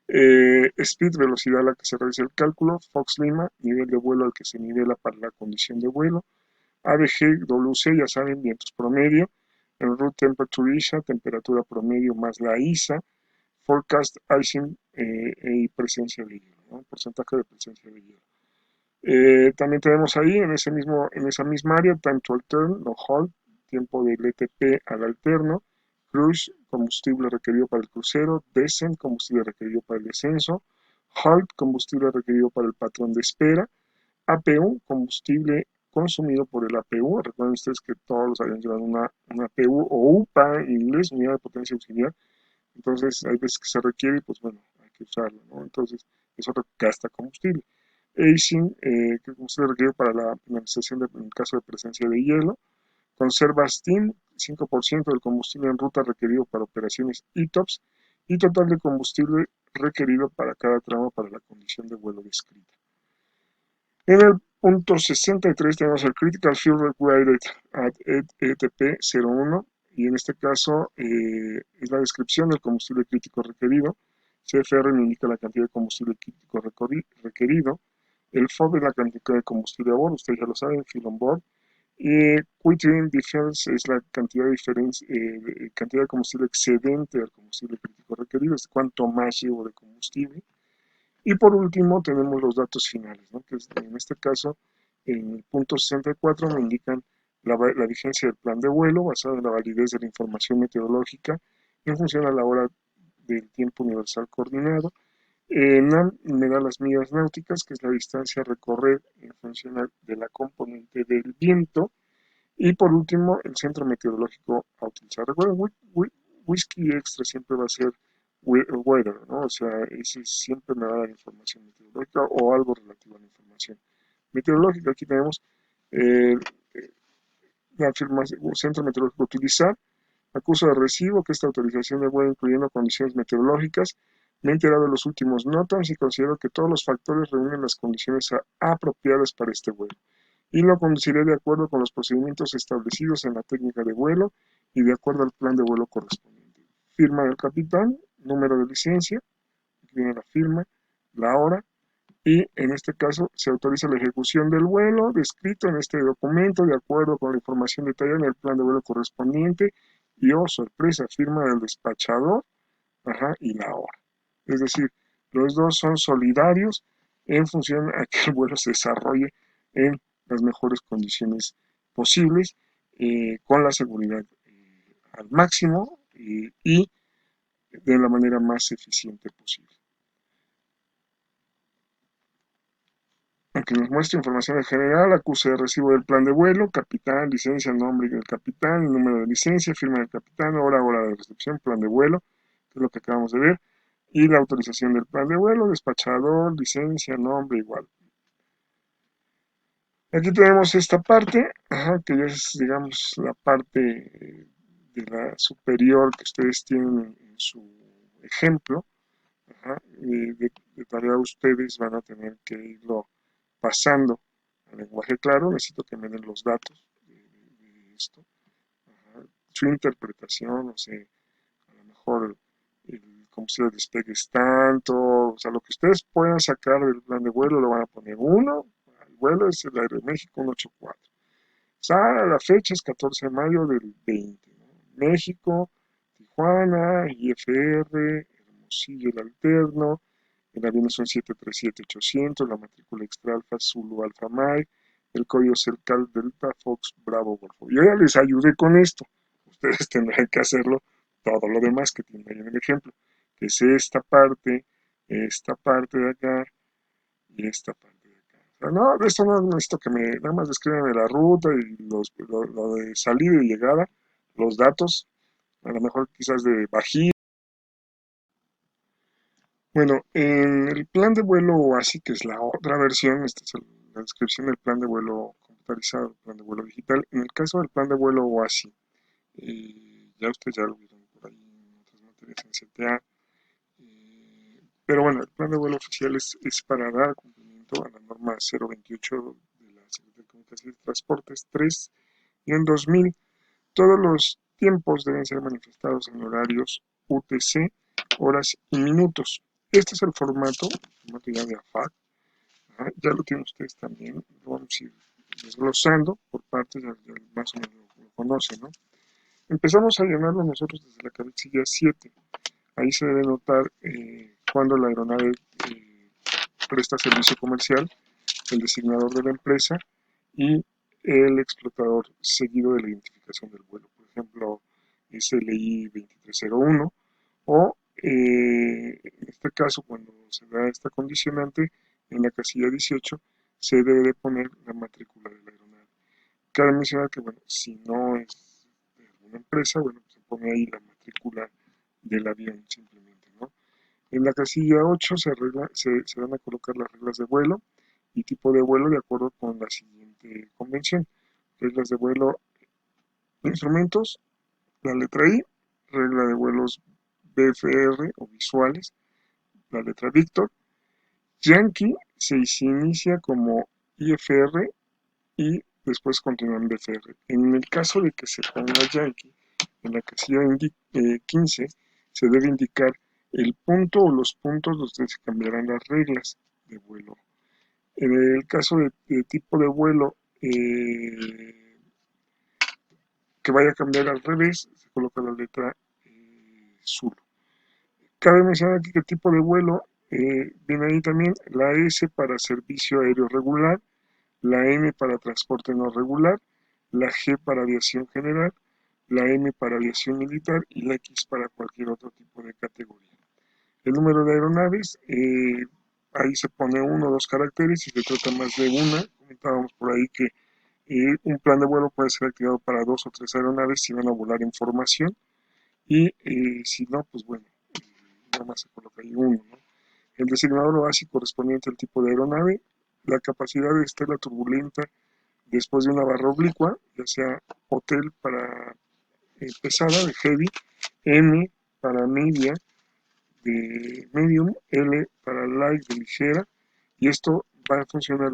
Speed, velocidad a la que se realiza el cálculo. Fox Lima, nivel de vuelo al que se nivela para la condición de vuelo. ABG, WC, ya saben, vientos promedio. En route temperature ISA, temperatura promedio más la ISA. Forecast icing y presencia de hielo, ¿no? Porcentaje de presencia de hielo. También tenemos ahí en esa misma área, time to altern, no halt, tiempo del ETP al alterno, cruise, combustible requerido para el crucero, descent, combustible requerido para el descenso, halt, combustible requerido para el patrón de espera, APU, combustible consumido por el APU. Recuerden ustedes que todos los aviones llevan una APU o UPA en inglés, unidad de potencia auxiliar. Entonces, hay veces que se requiere y pues bueno, hay que usarlo, ¿no? Entonces, eso gasta combustible. Aging, que es combustible requerido para la finalización en el caso de presencia de hielo. Conserva steam, 5% del combustible en ruta requerido para operaciones ETOPS y total de combustible requerido para cada tramo para la condición de vuelo descrita. En el punto 63 tenemos el Critical Fuel Required at ETP 01 y en este caso es la descripción del combustible crítico requerido. CFR me indica la cantidad de combustible crítico requerido. El FOB es la cantidad de combustible a bordo, ustedes ya lo saben, fuel on board. Y Quitting Difference es la cantidad de combustible excedente al combustible crítico requerido, es cuánto más llevo de combustible. Y por último tenemos los datos finales, ¿no? Que en este caso, en el punto 64 me indican la vigencia del plan de vuelo basado en la validez de la información meteorológica en función a la hora del tiempo universal coordinado. NAM me da las millas náuticas, que es la distancia a recorrer en función de la componente del viento. Y por último, el centro meteorológico a utilizar. Recuerden, whisky extra siempre va a ser weather, ¿no? O sea, ese siempre me va a dar información meteorológica o algo relativo a la información meteorológica. Aquí tenemos eh, la afirmación, centro meteorológico a utilizar, acuso de recibo que esta autorización de vuelo incluyendo condiciones meteorológicas. Me he enterado de los últimos NOTAMs y considero que todos los factores reúnen las condiciones apropiadas para este vuelo y lo conduciré de acuerdo con los procedimientos establecidos en la técnica de vuelo y de acuerdo al plan de vuelo correspondiente. Firma del capitán, número de licencia, aquí viene la firma, la hora, y en este caso se autoriza la ejecución del vuelo descrito en este documento de acuerdo con la información detallada en el plan de vuelo correspondiente y, oh sorpresa, firma del despachador, ajá, y la hora. Es decir, los dos son solidarios en función a que el vuelo se desarrolle en las mejores condiciones posibles, con la seguridad al máximo y de la manera más eficiente posible. Aunque nos muestra información en general, acuse de recibo del plan de vuelo, capitán, licencia, nombre del capitán, el número de licencia, firma del capitán, hora de recepción, plan de vuelo, que es lo que acabamos de ver, y la autorización del plan de vuelo, despachador, licencia, nombre, igual. Aquí tenemos esta parte, ajá, que ya es, digamos, la parte de la superior que ustedes tienen en su ejemplo. Ajá, de tarea ustedes van a tener que irlo pasando al lenguaje claro. Necesito que me den los datos de esto. Ajá, su interpretación, o sea, a lo mejor cómo se despegue es tanto, o sea, lo que ustedes puedan sacar del plan de vuelo lo van a poner uno, el vuelo es el Aeroméxico 184. O sea, la fecha es 14 de mayo del 20, ¿no? México, Tijuana, IFR, Hermosillo el alterno, el avión es un 737-800, la matrícula extra alfa Zulu Alfa Mike, el código cercal Delta Fox Bravo Golfo. Yo ya les ayudé con esto, ustedes tendrán que hacerlo todo lo demás que tienen ahí en el ejemplo, que es esta parte de acá y esta parte de acá. O sea, no, de esto no necesito que nada más describan la ruta y lo de salida y llegada, los datos, a lo mejor quizás de bajía. Bueno, en el plan de vuelo así que es la otra versión, esta es la descripción del plan de vuelo computarizado, el plan de vuelo digital. En el caso del plan de vuelo OASI, ya ustedes ya lo vieron por ahí en otras materias en CTA, pero bueno, el plan de vuelo oficial es para dar cumplimiento cumplimiento a la norma 028 de la Secretaría de Comunicaciones y Transportes 3, y en 2000 todos los tiempos deben ser manifestados en horarios UTC, horas y minutos. Este es el formato ya de AFAC. Ya lo tienen ustedes también, lo vamos a ir desglosando por partes, ya más o menos lo conocen, ¿no? Empezamos a llenarlo nosotros desde la cabecilla 7. Ahí se debe notar cuando la aeronave presta servicio comercial, el designador de la empresa y el explotador seguido de la identificación del vuelo. Por ejemplo, SLI 2301 o en este caso cuando se da esta condicionante en la casilla 18 se debe de poner la matrícula de la aeronave. Cabe mencionar que bueno, si no es de alguna empresa, bueno, se pone ahí la matrícula del avión simplemente, ¿no? En la casilla 8 se van a colocar las reglas de vuelo y tipo de vuelo de acuerdo con la siguiente convención. Reglas de vuelo, instrumentos, la letra I, regla de vuelos BFR o visuales, la letra Víctor. Yankee se inicia como IFR y después continúa en BFR. En el caso de que se ponga Yankee, en la casilla 15 se debe indicar el punto o los puntos donde se cambiarán las reglas de vuelo. En el caso de tipo de vuelo que vaya a cambiar al revés, se coloca la letra Zulu. Cabe mencionar aquí que el tipo de vuelo viene ahí también la S para servicio aéreo regular, la M para transporte no regular, la G para aviación general, la M para aviación militar y la X para cualquier otro tipo de categoría. El número de aeronaves, ahí se pone uno o dos caracteres y se trata más de una. Comentábamos por ahí que un plan de vuelo puede ser activado para dos o tres aeronaves si van a volar en formación y si no, pues bueno, nada más se coloca ahí uno, ¿no? El designador básico correspondiente al tipo de aeronave, la capacidad de estela turbulenta después de una barra oblicua, ya sea hotel para pesada, de heavy, M para media, de medium, L para light, de ligera, y esto va a funcionar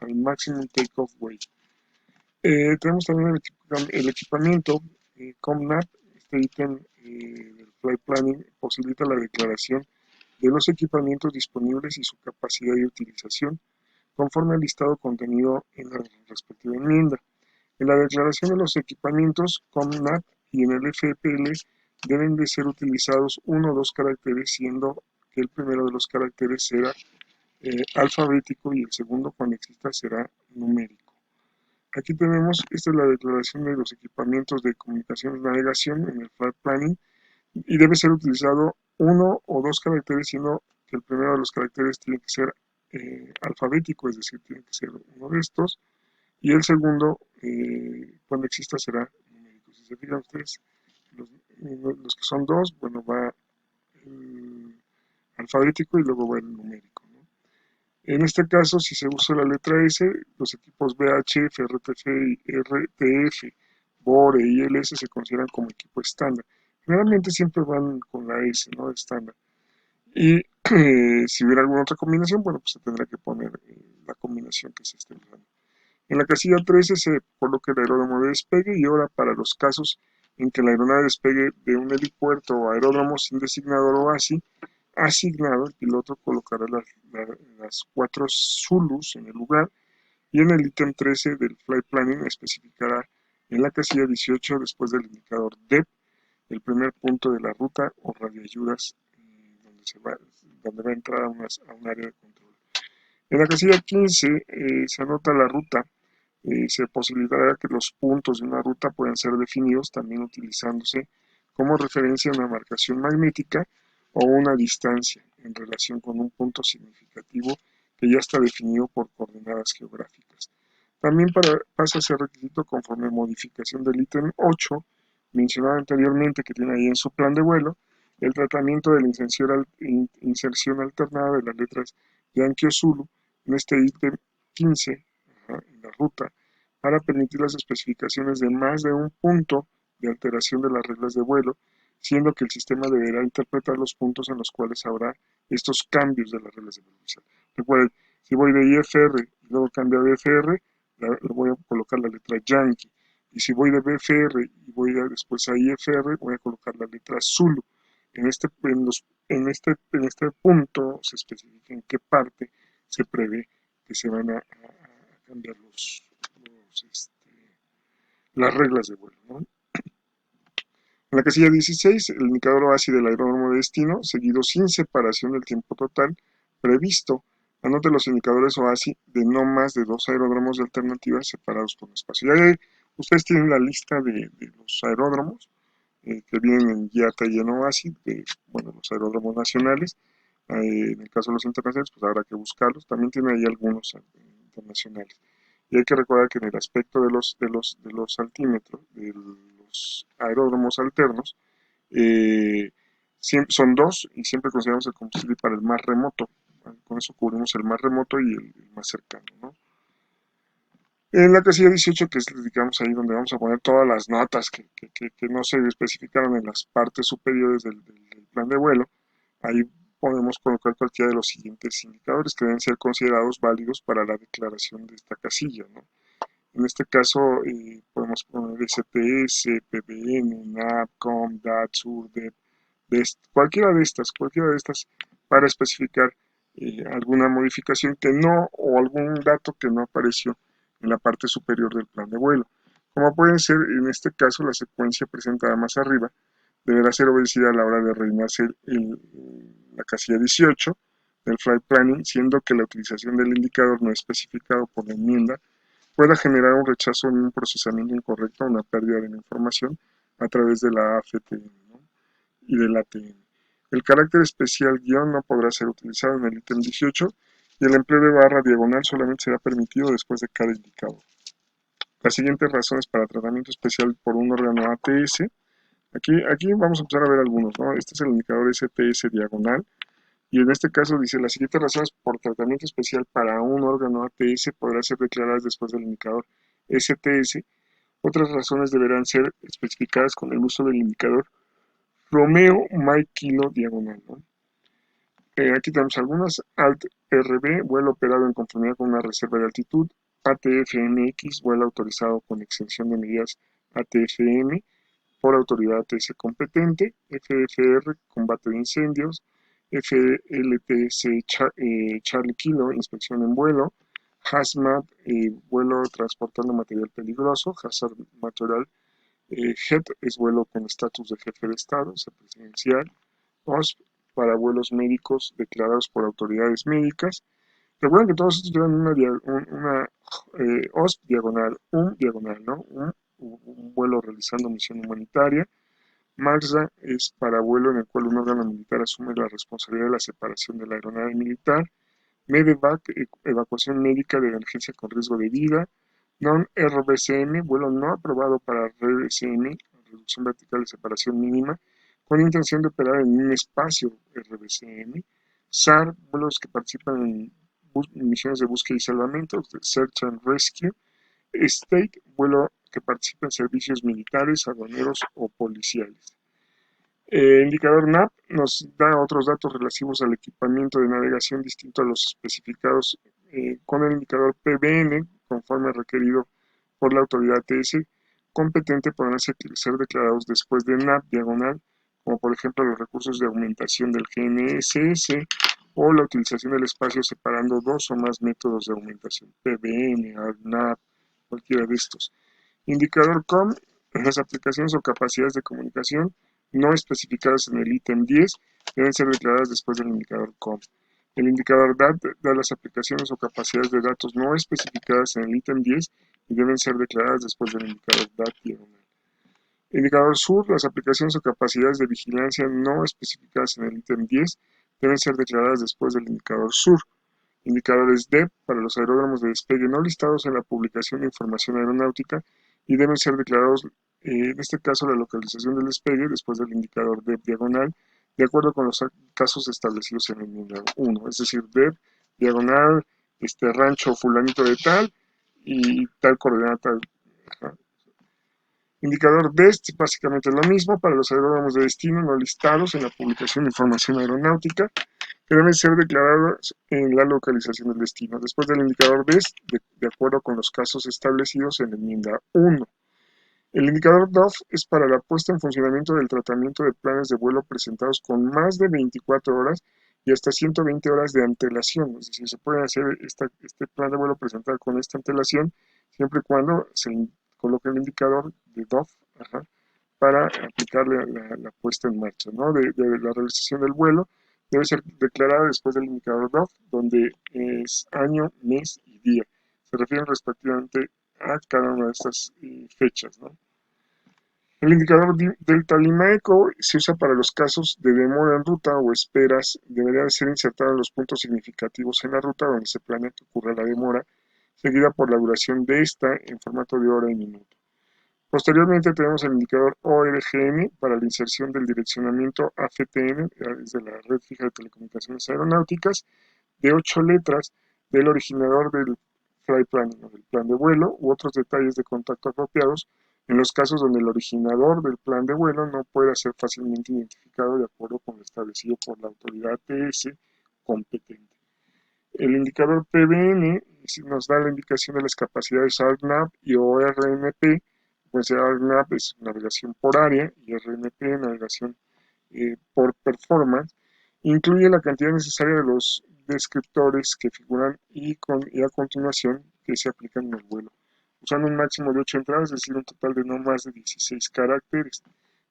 al máximo takeoff weight. Tenemos también el equipamiento COMNAP. Este ítem del Flight Planning posibilita la declaración de los equipamientos disponibles y su capacidad de utilización, conforme al listado contenido en la respectiva enmienda. En la declaración de los equipamientos COMNAP y en el FPL deben de ser utilizados uno o dos caracteres, siendo que el primero de los caracteres será alfabético y el segundo, cuando exista, será numérico. Aquí tenemos, esta es la declaración de los equipamientos de comunicaciones y navegación en el Flight Planning y debe ser utilizado uno o dos caracteres, siendo que el primero de los caracteres tiene que ser alfabético, es decir, tiene que ser uno de estos, y el segundo, cuando exista, será numérico. Si se fijan ustedes, los que son dos, bueno, va el alfabético y luego va el numérico, ¿no? En este caso, si se usa la letra S, los equipos VHF, RTF y RTF, BORE y ILS se consideran como equipo estándar. Generalmente siempre van con la S, ¿no? Estándar. Y si hubiera alguna otra combinación, bueno, pues se tendrá que poner la combinación que se esté usando. En la casilla 13 se coloca el aeródromo de despegue y ahora para los casos en que la aeronave despegue de un helipuerto o aeródromo sin designador o así, asignado, el piloto colocará las cuatro Zulus en el lugar y en el ítem 13 del Flight Planning especificará en la casilla 18 después del indicador DEP el primer punto de la ruta o radioayudas donde va a entrar a un área de control. En la casilla 15 se anota la ruta. Se posibilitará que los puntos de una ruta puedan ser definidos también utilizándose como referencia una marcación magnética o una distancia en relación con un punto significativo que ya está definido por coordenadas geográficas. También pasa a ser requisito conforme modificación del ítem 8, mencionado anteriormente que tiene ahí en su plan de vuelo, el tratamiento de la inserción alternada de las letras Yankee o Zulu en este ítem 15, en la ruta, para permitir las especificaciones de más de un punto de alteración de las reglas de vuelo, siendo que el sistema deberá interpretar los puntos en los cuales habrá estos cambios de las reglas de vuelo. Recuerden, Si voy de IFR y luego cambio a BFR, le voy a colocar la letra Yankee. Y si voy de BFR y después a IFR, voy a colocar la letra Zulu. En este punto se especifica en qué parte se prevé que se van a cambiar las reglas de vuelo, ¿no? En la casilla 16, el indicador OASI del aeródromo de destino, seguido sin separación del tiempo total previsto. Anote los indicadores OASI de no más de 2 aeródromos de alternativa separados por un espacio. Ya ustedes tienen la lista de los aeródromos que vienen en IATA y en OASI, de los aeródromos nacionales. En el caso de los internacionales, pues habrá que buscarlos. También tiene ahí algunos internacionales. Y hay que recordar que en el aspecto de los altímetros, de los aeródromos alternos, eh, son dos y siempre consideramos el combustible para el más remoto. Con eso cubrimos el más remoto y el más cercano, ¿no? En la casilla 18, que es, digamos, ahí donde vamos a poner todas las notas que no se especificaron en las partes superiores del plan de vuelo, ahí podemos colocar cualquiera de los siguientes indicadores que deben ser considerados válidos para la declaración de esta casilla, ¿no? En este caso, podemos poner STS, PBN, NAP, COM, DAT, SUR, DEP, cualquiera de estas para especificar alguna modificación que no, o algún dato que no apareció en la parte superior del plan de vuelo. Como pueden ser, en este caso, la secuencia presentada más arriba deberá ser obedecida a la hora de rellenarse la casilla 18 del Flight Planning, siendo que la utilización del indicador no especificado por la enmienda pueda generar un rechazo en un procesamiento incorrecto o una pérdida de la información a través de la AFTN, ¿no? Y del ATN. El carácter especial guión no podrá ser utilizado en el ítem 18 y el empleo de barra diagonal solamente será permitido después de cada indicador. Las siguientes razones para tratamiento especial por un órgano ATS. Aquí vamos a empezar a ver algunos, ¿no? Este es el indicador STS diagonal. Y en este caso dice, las siguientes razones por tratamiento especial para un órgano ATS podrán ser declaradas después del indicador STS. Otras razones deberán ser especificadas con el uso del indicador Romeo Mike Kilo diagonal, ¿no? Aquí tenemos algunas. Alt RB, vuelo operado en conformidad con una reserva de altitud. ATFMX, vuelo autorizado con exención de medidas ATFM por autoridad ATS competente. FFR, combate de incendios. FLTC Charlie Kilo, inspección en vuelo. HAZMAT, vuelo transportando material peligroso. Hazard Material. HET es vuelo con estatus de jefe de Estado, presidencial. OSP para vuelos médicos declarados por autoridades médicas. Recuerden que todos estos llevan una OSP diagonal, diagonal, ¿no? Un vuelo realizando misión humanitaria. MARSA es para vuelo en el cual un órgano militar asume la responsabilidad de la separación de la aeronave militar. MEDEVAC, evacuación médica de emergencia con riesgo de vida. Non-RBCM, vuelo no aprobado para RBCM, reducción vertical de separación mínima, con intención de operar en un espacio RBCM. SAR, vuelos que participan en misiones de búsqueda y salvamento, Search and Rescue. State, vuelo que participa en servicios militares, aduaneros o policiales. Indicador NAP nos da otros datos relativos al equipamiento de navegación distinto a los especificados con el indicador PBN, conforme requerido por la autoridad ATS competente, podrán ser declarados después de NAP diagonal, como por ejemplo los recursos de aumentación del GNSS o la utilización del espacio separando dos o más métodos de aumentación, PBN, NAP, cualquiera de estos. Indicador COM, las aplicaciones o capacidades de comunicación no especificadas en el ítem 10 deben ser declaradas después del indicador COM. El indicador DAT da las aplicaciones o capacidades de datos no especificadas en el ítem 10 y deben ser declaradas después del indicador DAT diagonal. Indicador SUR, las aplicaciones o capacidades de vigilancia no especificadas en el ítem 10 deben ser declaradas después del indicador SUR. Indicadores DEP para los aeródromos de despegue no listados en la publicación de información aeronáutica y deben ser declarados, en este caso, la localización del despegue después del indicador DEP diagonal, de acuerdo con los casos establecidos en el número 1, es decir, DEP diagonal, rancho fulanito de tal y tal coordenada tal. Indicador DEST, básicamente lo mismo para los aeródromos de destino no listados en la publicación de información aeronáutica. que deben ser declarados en la localización del destino, después del indicador DES, de acuerdo con los casos establecidos en la enmienda 1. El indicador DOF es para la puesta en funcionamiento del tratamiento de planes de vuelo presentados con más de 24 horas y hasta 120 horas de antelación. Es decir, se puede hacer este plan de vuelo presentado con esta antelación siempre y cuando se coloque el indicador de DOF, ajá, para aplicarle la puesta en marcha, ¿no? de la realización del vuelo. Debe ser declarada después del indicador DOF, donde es año, mes y día. Se refieren respectivamente a cada una de estas fechas, ¿no? El indicador delta Lima Eco se usa para los casos de demora en ruta o esperas. Debería ser insertado en los puntos significativos en la ruta donde se planea que ocurra la demora, seguida por la duración de esta en formato de hora y minuto. Posteriormente tenemos el indicador ORGN para la inserción del direccionamiento AFTN, desde la Red Fija de Telecomunicaciones Aeronáuticas, de 8 letras del originador del flight planning o del plan de vuelo u otros detalles de contacto apropiados en los casos donde el originador del plan de vuelo no pueda ser fácilmente identificado de acuerdo con lo establecido por la autoridad ATS competente. El indicador PBN nos da la indicación de las capacidades ARNAV y ORNP. Pues ARNAV es navegación por área y RNP navegación por performance. Incluye la cantidad necesaria de los descriptores que figuran y a continuación que se aplican en el vuelo, usando un máximo de 8 entradas, es decir, un total de no más de 16 caracteres,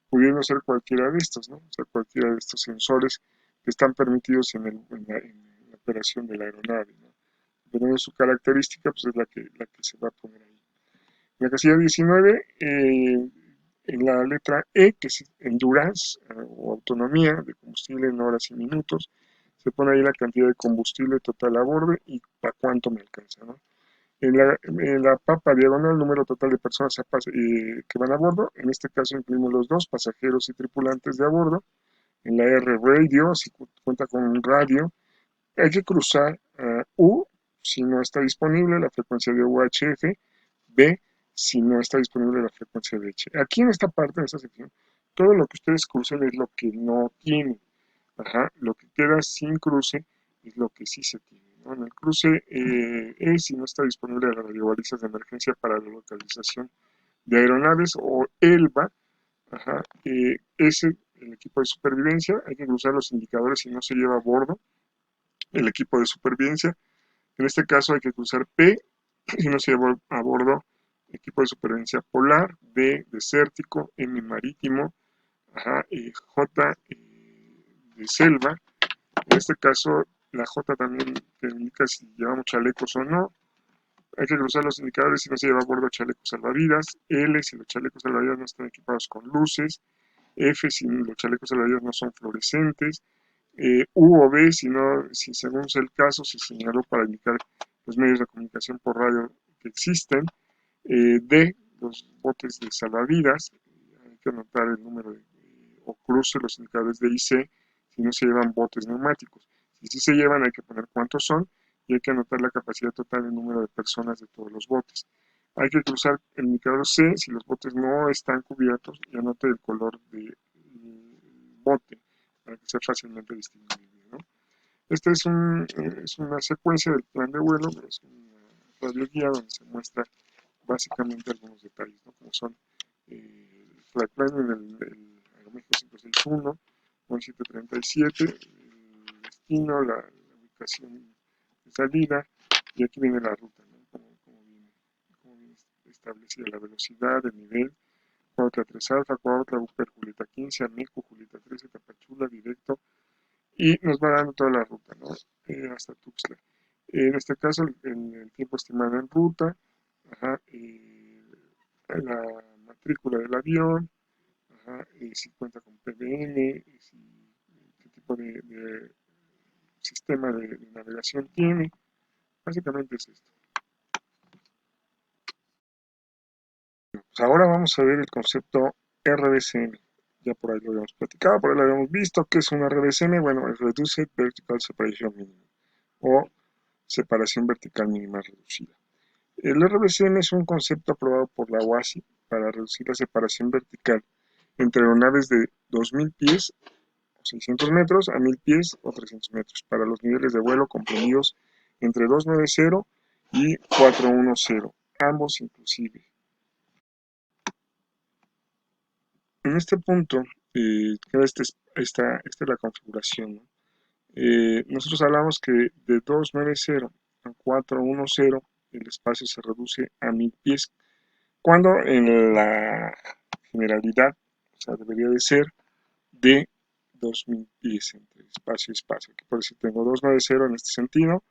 pudiendo ser cualquiera de estos, ¿no? O sea, cualquiera de estos sensores que están permitidos en la operación de la aeronave, ¿no? Dependiendo de su característica, pues es la que se va a poner ahí. En la casilla 19, en la letra E, que es endurance o autonomía de combustible en horas y minutos, se pone ahí la cantidad de combustible total a bordo y para cuánto me alcanza, ¿no? En la papa diagonal, número total de personas que van a bordo, en este caso incluimos los dos, pasajeros y tripulantes de a bordo. En la R, radio, si cuenta con un radio, hay que cruzar U, si no está disponible la frecuencia de UHF, B, si no está disponible la frecuencia de H. Aquí en esta parte, en esta sección, todo lo que ustedes crucen es lo que no tienen. Ajá, lo que queda sin cruce es lo que sí se tiene, ¿no? En el cruce si no está disponible las radiobalizas de emergencia para la localización de aeronaves o ELBA, ajá, el equipo de supervivencia, hay que cruzar los indicadores si no se lleva a bordo el equipo de supervivencia. En este caso hay que cruzar P si no se lleva a bordo equipo de supervivencia polar, D desértico, M marítimo, ajá, J de selva. En este caso, la J también te indica si llevamos chalecos o no. Hay que cruzar los indicadores si no se lleva a bordo chalecos salvavidas. L si los chalecos salvavidas no están equipados con luces. F si los chalecos salvavidas no son fluorescentes. U o B si según sea el caso se señaló para indicar los medios de comunicación por radio que existen. D, los botes de salvavidas. Hay que anotar el número o cruce los indicadores de IC si no se llevan botes neumáticos. Si sí se llevan, hay que poner cuántos son y hay que anotar la capacidad total del número de personas de todos los botes. Hay que cruzar el indicador C si los botes no están cubiertos y anote el color del bote para que sea fácilmente distinguible, ¿no? Esta es una secuencia del plan de vuelo, es una radio guía donde se muestra básicamente algunos detalles, ¿no? Como son el flight plan en el Aeroméxico 561, 1737, el destino, la ubicación de salida, y aquí viene la ruta, ¿no? Como viene establecida la velocidad, el nivel, Cuautla 3 Alfa, Cuautla, Upper, Julieta 15, Ameco, Julieta 13, Tapachula, directo, y nos va dando toda la ruta, ¿no? Hasta Tuxtla. En este caso, el tiempo estimado en ruta, ajá, la matrícula del avión, ajá, si cuenta con PBN, qué tipo de sistema de navegación tiene. Básicamente es esto. Pues ahora vamos a ver el concepto RDCM. Ya por ahí lo habíamos platicado, por ahí lo habíamos visto. ¿Qué es un RDCM? Bueno, es Reduced Vertical Separation Minimum o separación vertical mínima reducida. El RBCM es un concepto aprobado por la OASI para reducir la separación vertical entre aeronaves de 2.000 pies o 600 metros, a 1000 pies o 300 metros, para los niveles de vuelo comprendidos entre 290 y 410, ambos inclusive. En este punto, queda esta es la configuración, ¿no? Nosotros hablamos que de 290 a 410 el espacio se reduce a 1000 pies, cuando en la generalidad, o sea, debería de ser de 2000 pies entre espacio y espacio. Aquí por eso tengo 290 en este sentido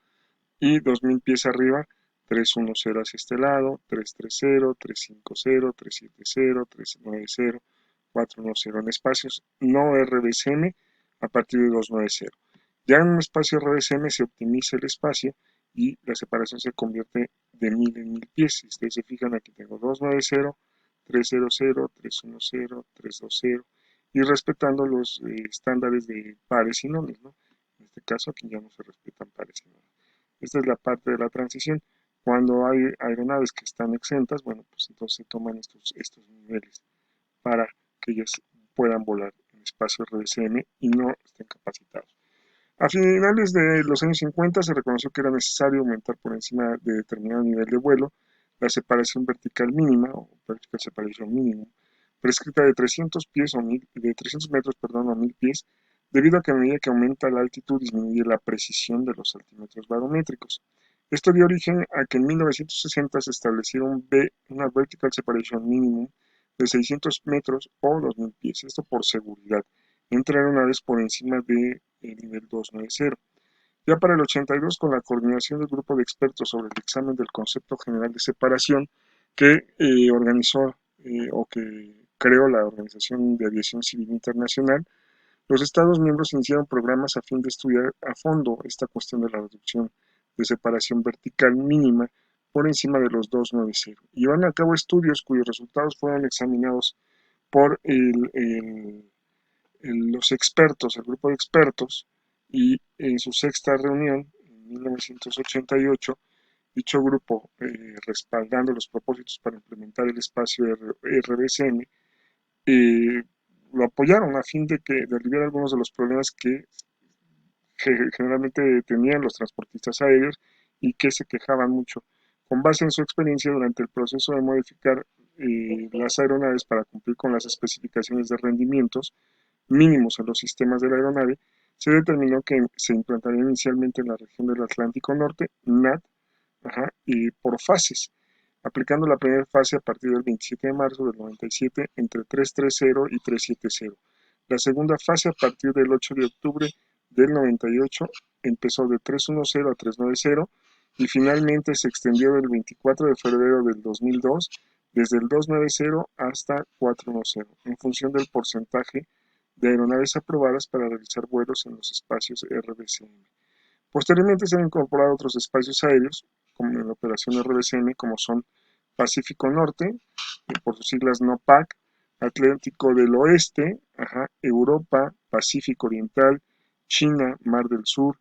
y 2000 pies arriba, 310 hacia este lado, 330, 350, 370, 390, 410 en espacios no RBCM a partir de 290. Ya en un espacio RBCM se optimiza el espacio y la separación se convierte de 1000 en 1000 pies. Si ustedes se fijan, aquí tengo 290, 300, 310, 320 y respetando los estándares de pares y nones, ¿no? En este caso aquí ya no se respetan pares y nones. Esta es la parte de la transición. Cuando hay aeronaves que están exentas, bueno, pues entonces se toman estos niveles para que ellas puedan volar en espacio RDCM y no estén capacitados. A finales de los años 50 se reconoció que era necesario aumentar por encima de determinado nivel de vuelo la separación vertical mínima o vertical separation minimum, prescrita de 300 pies o de 300 metros, perdón, o 1000 pies, debido a que a medida que aumenta la altitud disminuye la precisión de los altímetros barométricos. Esto dio origen a que en 1960 se estableciera una vertical separation minimum de 600 metros o 2000 pies, esto por seguridad, entre aeronaves por encima del nivel 290. Ya para el 82, con la coordinación del grupo de expertos sobre el examen del concepto general de separación que organizó o que creó la Organización de Aviación Civil Internacional, los Estados miembros iniciaron programas a fin de estudiar a fondo esta cuestión de la reducción de separación vertical mínima por encima de los 290 y llevan a cabo estudios cuyos resultados fueron examinados por los expertos, el grupo de expertos, y en su sexta reunión, en 1988, dicho grupo, respaldando los propósitos para implementar el espacio RBCM, eh, lo apoyaron a fin de aliviar algunos de los problemas que generalmente tenían los transportistas aéreos y que se quejaban mucho. Con base en su experiencia durante el proceso de modificar las aeronaves para cumplir con las especificaciones de rendimientos mínimos en los sistemas de la aeronave, se determinó que se implantaría inicialmente en la región del Atlántico Norte, NAT, y por fases, aplicando la primera fase a partir del 27 de marzo del 97 entre 330 y 370. La segunda fase a partir del 8 de octubre del 98 empezó de 310 a 390 y finalmente se extendió del 24 de febrero del 2002 desde el 290 hasta 410 en función del porcentaje de aeronaves aprobadas para realizar vuelos en los espacios RBCM. Posteriormente se han incorporado otros espacios aéreos, como en la operación RBCM, como son Pacífico Norte, por sus siglas NOPAC, Atlántico del Oeste, Europa, Pacífico Oriental, China, Mar del Sur,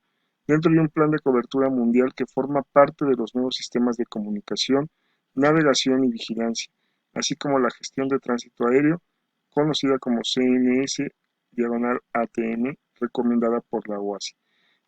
dentro de un plan de cobertura mundial que forma parte de los nuevos sistemas de comunicación, navegación y vigilancia, así como la gestión de tránsito aéreo, conocida como CNS-ATM, recomendada por la OASI.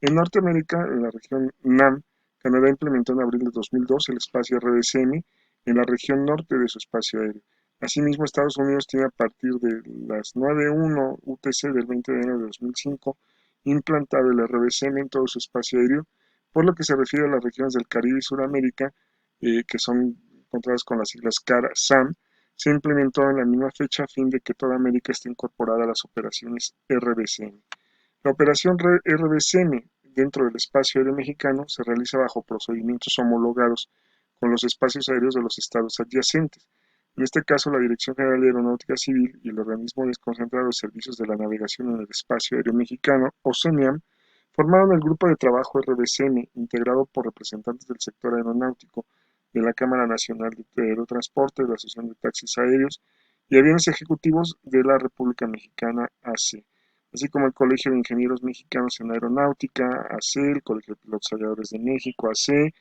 En Norteamérica, en la región NAM, Canadá implementó en abril de 2002 el espacio RDCM en la región norte de su espacio aéreo. Asimismo, Estados Unidos tiene a partir de las 9.1 UTC del 20 de enero de 2005 implantado el RBCM en todo su espacio aéreo, por lo que se refiere a las regiones del Caribe y Sudamérica, que son encontradas con las siglas CAR-SAM, se implementó en la misma fecha a fin de que toda América esté incorporada a las operaciones RBCM. La operación RBCM dentro del espacio aéreo mexicano se realiza bajo procedimientos homologados con los espacios aéreos de los estados adyacentes. En este caso, la Dirección General de Aeronáutica Civil y el Organismo Desconcentrado de Servicios de la Navegación en el Espacio Aéreo Mexicano, o CENIAM, formaron el Grupo de Trabajo RBCM, integrado por representantes del sector aeronáutico, de la Cámara Nacional de Aerotransporte, de la Asociación de Taxis Aéreos y aviones ejecutivos de la República Mexicana, AC, así como el Colegio de Ingenieros Mexicanos en Aeronáutica, AC, el Colegio de Pilotos Aviadores de México, AC,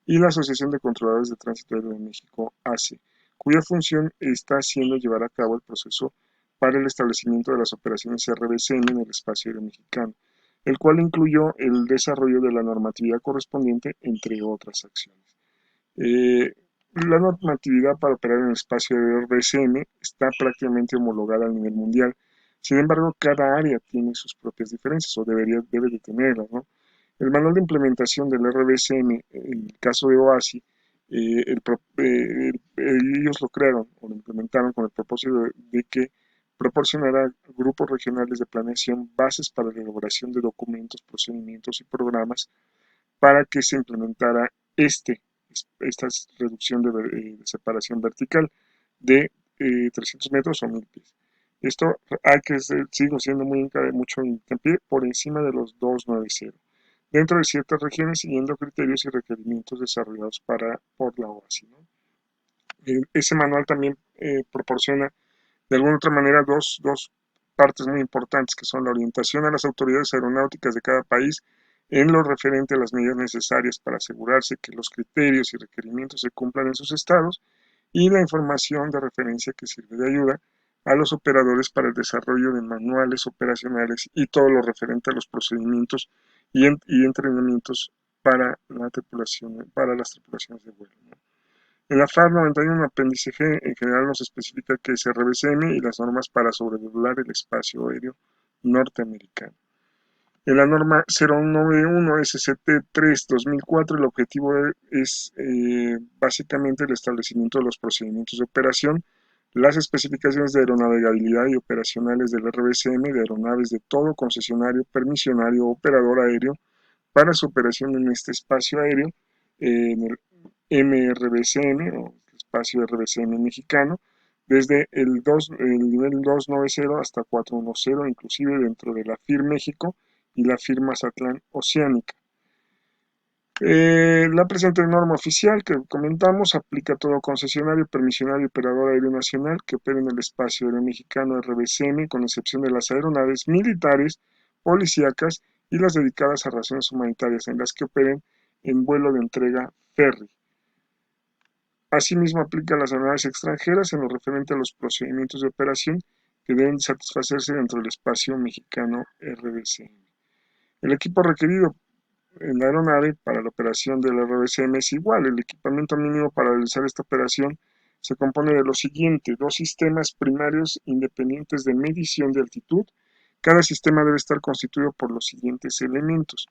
y la Asociación de Controladores de Tránsito Aéreo de México, ACE, cuya función está siendo llevar a cabo el proceso para el establecimiento de las operaciones RBCM en el espacio aéreo mexicano, el cual incluyó el desarrollo de la normatividad correspondiente, entre otras acciones. La normatividad para operar en el espacio aéreo RBCM está prácticamente homologada a nivel mundial. Sin embargo, cada área tiene sus propias diferencias o debe de tenerlas, ¿no? El manual de implementación del RBCM, en el caso de OASI, ellos lo crearon o lo implementaron con el propósito de que proporcionara a grupos regionales de planeación bases para la elaboración de documentos, procedimientos y programas para que se implementara esta reducción de separación vertical de 300 metros o 1000 pies. Esto hay que sigo siendo mucho hincapié por encima de los 290 dentro de ciertas regiones siguiendo criterios y requerimientos desarrollados por la OASI, ¿no? Ese manual también proporciona de alguna otra manera dos partes muy importantes que son la orientación a las autoridades aeronáuticas de cada país en lo referente a las medidas necesarias para asegurarse que los criterios y requerimientos se cumplan en sus estados y la información de referencia que sirve de ayuda a los operadores para el desarrollo de manuales operacionales y todo lo referente a los procedimientos y entrenamientos para la tripulación, para las tripulaciones de vuelo, ¿no? En la FAR 91 apéndice G en general nos especifica qué es RBCM y las normas para sobrevolar el espacio aéreo norteamericano. En la norma 091 SCT-3-2004 el objetivo es básicamente el establecimiento de los procedimientos de operación, las especificaciones de aeronavegabilidad y operacionales del RBCM de aeronaves de todo concesionario, permisionario o operador aéreo para su operación en este espacio aéreo, en el MRBCM o espacio RBCM mexicano, desde el nivel 290 hasta 410, inclusive dentro de la FIR México y la FIR Mazatlán Oceánica. La presente norma oficial que comentamos aplica a todo concesionario, permisionario y operador aéreo nacional que opere en el espacio aéreo mexicano RBCM, con excepción de las aeronaves militares, policíacas y las dedicadas a razones humanitarias en las que operen en vuelo de entrega ferry. Asimismo, aplica a las aeronaves extranjeras en lo referente a los procedimientos de operación que deben satisfacerse dentro del espacio mexicano RBCM. El equipo requerido en la aeronave para la operación del RBCM es igual. El equipamiento mínimo para realizar esta operación se compone de lo siguiente: dos sistemas primarios independientes de medición de altitud. Cada sistema debe estar constituido por los siguientes elementos: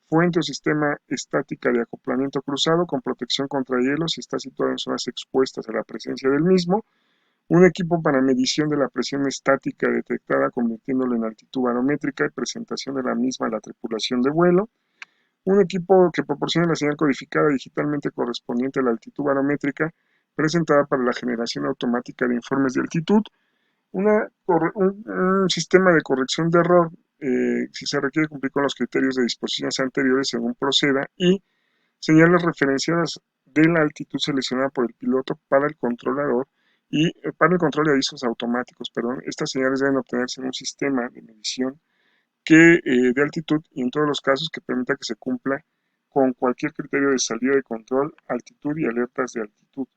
fuente o sistema estática de acoplamiento cruzado con protección contra hielo si está situado en zonas expuestas a la presencia del mismo, un equipo para medición de la presión estática detectada convirtiéndolo en altitud barométrica y presentación de la misma a la tripulación de vuelo, un equipo que proporcione la señal codificada digitalmente correspondiente a la altitud barométrica presentada para la generación automática de informes de altitud, un sistema de corrección de error si se requiere cumplir con los criterios de disposiciones anteriores según proceda, y señales referenciadas de la altitud seleccionada por el piloto para el controlador y para el control de avisos automáticos. Perdón, estas señales deben obtenerse en un sistema de medición de altitud y en todos los casos que permita que se cumpla con cualquier criterio de salida de control, altitud y alertas de altitud.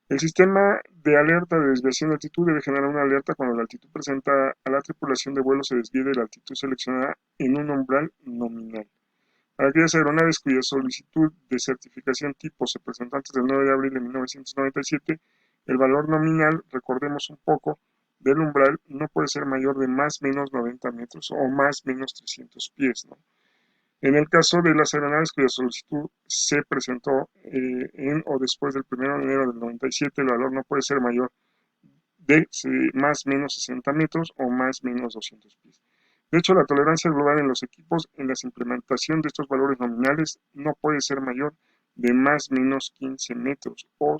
El sistema de alerta de desviación de altitud debe generar una alerta cuando la altitud presenta a la tripulación de vuelo se desvíe de la altitud seleccionada en un umbral nominal. Para aquellas aeronaves cuya solicitud de certificación tipo se presentó antes del 9 de abril de 1997, el valor nominal, recordemos un poco, del umbral no puede ser mayor de más o menos 90 metros o más o menos 300 pies, ¿no? En el caso de las aeronaves cuya solicitud se presentó en o después del 1 de enero del 97, el valor no puede ser mayor de más o menos 60 metros o más o menos 200 pies. De hecho, la tolerancia global en los equipos en la implementación de estos valores nominales no puede ser mayor de más o menos 15 metros o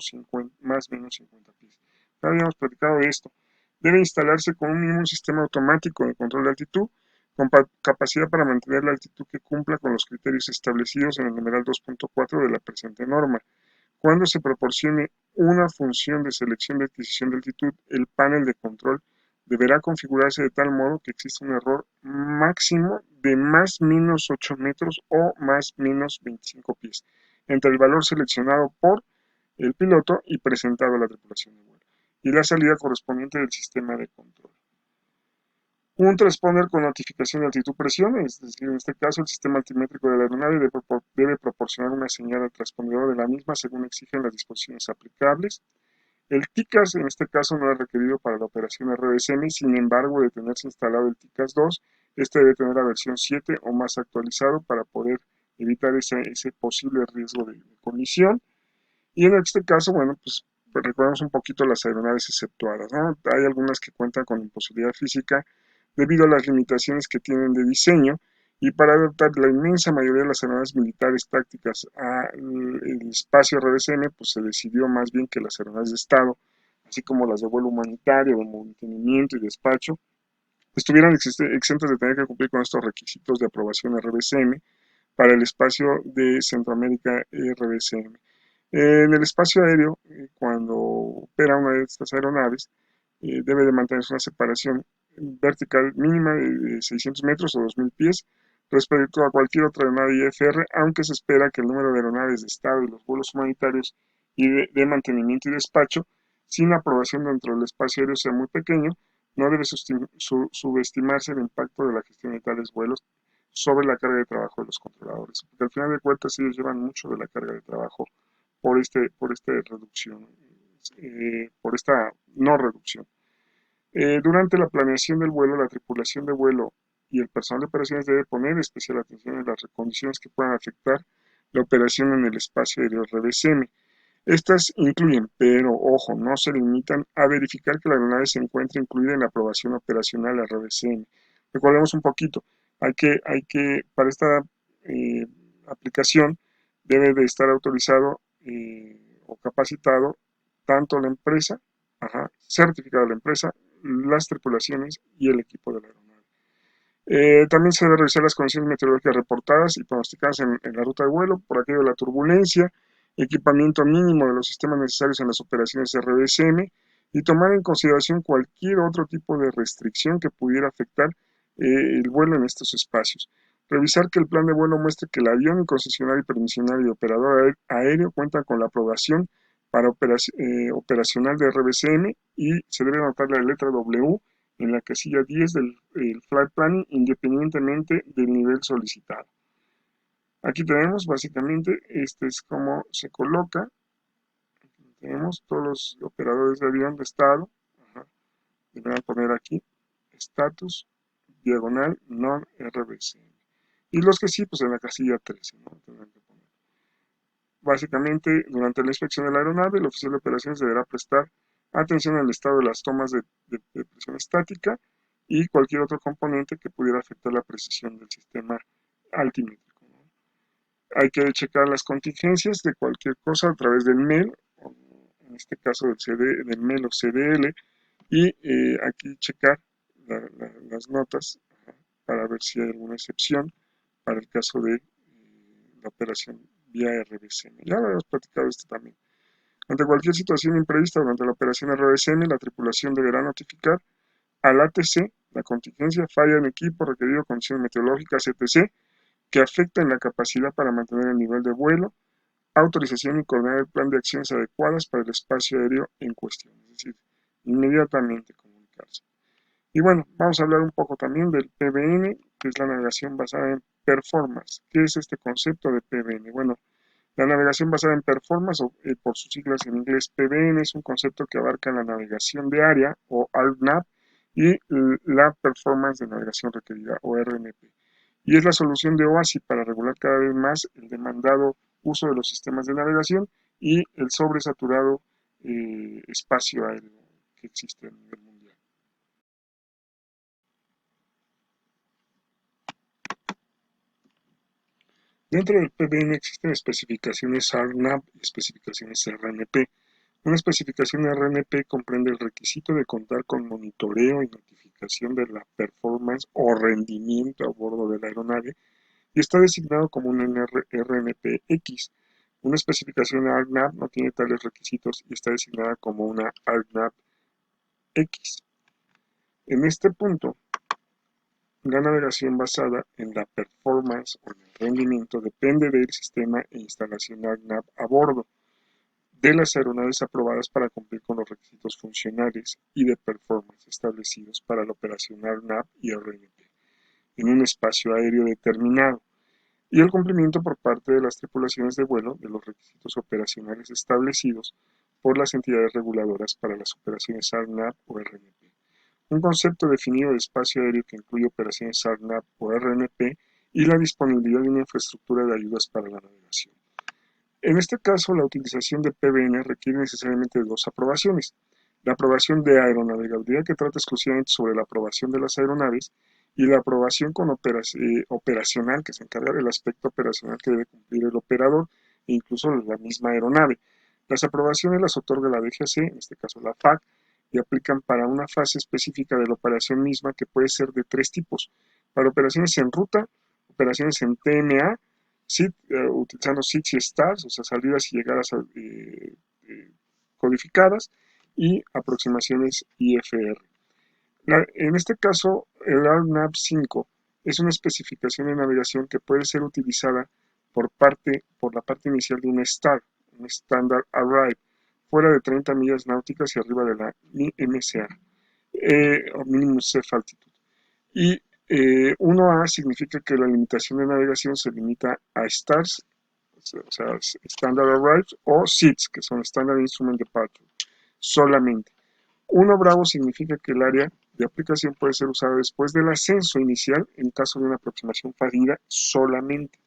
más o menos 50 pies. Ya habíamos platicado de esto. Debe instalarse con un mínimo sistema automático de control de altitud con capacidad para mantener la altitud que cumpla con los criterios establecidos en el numeral 2.4 de la presente norma. Cuando se proporcione una función de selección de adquisición de altitud, el panel de control deberá configurarse de tal modo que exista un error máximo de más o menos 8 metros o más o menos 25 pies entre el valor seleccionado por el piloto y presentado a la tripulación de vuelo y la salida correspondiente del sistema de control. Un transponder con notificación de altitud-presión, es decir, en este caso el sistema altimétrico de la aeronave debe proporcionar una señal al transpondedor de la misma según exigen las disposiciones aplicables. El TICAS en este caso no es requerido para la operación RBSM, sin embargo, de tenerse instalado el TICAS 2, este debe tener la versión 7 o más actualizado para poder evitar ese posible riesgo de colisión. Y en este caso, bueno, pues recordemos un poquito las aeronaves exceptuadas, ¿no? Hay algunas que cuentan con imposibilidad física debido a las limitaciones que tienen de diseño y para adaptar la inmensa mayoría de las aeronaves militares tácticas al espacio RBSM, pues se decidió más bien que las aeronaves de Estado, así como las de vuelo humanitario, de mantenimiento y despacho, estuvieran exentas de tener que cumplir con estos requisitos de aprobación RBSM para el espacio de Centroamérica RBSM. En el espacio aéreo, cuando opera una de estas aeronaves, debe de mantenerse una separación vertical mínima de 600 metros o 2000 pies respecto a cualquier otra aeronave IFR, aunque se espera que el número de aeronaves de Estado y los vuelos humanitarios y de mantenimiento y despacho sin aprobación dentro del espacio aéreo sea muy pequeño, no debe subestimarse el impacto de la gestión de tales vuelos sobre la carga de trabajo de los controladores, porque al final de cuentas ellos llevan mucho de la carga de trabajo por esta reducción, por esta no reducción. Durante la planeación del vuelo, la tripulación de vuelo y el personal de operaciones debe poner especial atención en las condiciones que puedan afectar la operación en el espacio aéreo RBSM. Estas incluyen, pero ojo, no se limitan a verificar que la aeronave se encuentre incluida en la aprobación operacional RBSM. Recordemos un poquito, para esta eh, aplicación debe de estar autorizado o capacitado tanto la empresa, certificada la empresa, las tripulaciones y el equipo de la aeronave. También se debe revisar las condiciones meteorológicas reportadas y pronosticadas en la ruta de vuelo, por aquello de la turbulencia, equipamiento mínimo de los sistemas necesarios en las operaciones RBSM y tomar en consideración cualquier otro tipo de restricción que pudiera afectar el vuelo en estos espacios. Revisar que el plan de vuelo muestre que el avión y concesionario permisional y operador aéreo cuentan con la aprobación para operacional de RBSM y se debe anotar la letra W en la casilla 10 del Flight Planning independientemente del nivel solicitado. Aquí tenemos básicamente, este es como se coloca, tenemos todos los operadores de avión de estado, deberán poner aquí, status, diagonal, non-RBCM. Y los que sí, pues en la casilla 13, ¿no? Tendrán que poner. Básicamente, durante la inspección de la aeronave, el oficial de operaciones deberá prestar atención al estado de las tomas de presión estática y cualquier otro componente que pudiera afectar la precisión del sistema altimétrico, ¿no? Hay que checar las contingencias de cualquier cosa a través del MEL, en este caso del MEL o CDL, y aquí checar las notas para ver si hay alguna excepción para el caso de la operación vía RBSM. Ya lo habíamos platicado esto también. Ante cualquier situación imprevista durante la operación RBSM, la tripulación deberá notificar al ATC la contingencia, falla en equipo, requerido, condiciones meteorológicas, etc., que afecten la capacidad para mantener el nivel de vuelo, autorización y coordinar el plan de acciones adecuadas para el espacio aéreo en cuestión, es decir, inmediatamente comunicarse. Y bueno, vamos a hablar un poco también del PBN, que es la navegación basada en performance. ¿Qué es este concepto de PBN? Bueno, la navegación basada en performance, o por sus siglas en inglés PBN, es un concepto que abarca la navegación de área, o ARNAV, y la performance de navegación requerida, o RNP. Y es la solución de OASI para regular cada vez más el demandado uso de los sistemas de navegación y el sobresaturado espacio aéreo que existe a nivel mundial. Dentro del PBN existen especificaciones RNAV y especificaciones RNP. Una especificación RNP comprende el requisito de contar con monitoreo y notificación de la performance o rendimiento a bordo de la aeronave y está designado como un RNPX. Una especificación RNAV no tiene tales requisitos y está designada como una RNAV-X. En este punto, la navegación basada en la performance o en el rendimiento depende del sistema e instalación RNAV a bordo. de las aeronaves aprobadas para cumplir con los requisitos funcionales y de performance establecidos para la operación ARNAV y RNP en un espacio aéreo determinado, y el cumplimiento por parte de las tripulaciones de vuelo de los requisitos operacionales establecidos por las entidades reguladoras para las operaciones ARNAV o RNP. Un concepto definido de espacio aéreo que incluye operaciones ARNAV o RNP y la disponibilidad de una infraestructura de ayudas para la navegación. En este caso, la utilización de PBN requiere necesariamente de dos aprobaciones: la aprobación de aeronavegabilidad, que trata exclusivamente sobre la aprobación de las aeronaves, y la aprobación con operacional, que se encarga del aspecto operacional que debe cumplir el operador e incluso la misma aeronave. Las aprobaciones las otorga la DGAC, en este caso la FAC, y aplican para una fase específica de la operación misma, que puede ser de tres tipos: para operaciones en ruta, operaciones en TMA, utilizando SIDS y STARS, o sea, salidas y llegadas codificadas, y aproximaciones IFR. En este caso, el ARNAV 5 es una especificación de navegación que puede ser utilizada por la parte inicial de un STAR, un Standard Arrive, fuera de 30 millas náuticas y arriba de la MSA, o Minimum Safe Altitude. Y 1A significa que la limitación de navegación se limita a STARS, o sea, Standard Arrives, o SIDS, que son Standard Instrument Departure, solamente. 1 Bravo significa que el área de aplicación puede ser usada después del ascenso inicial en caso de una aproximación fallida solamente.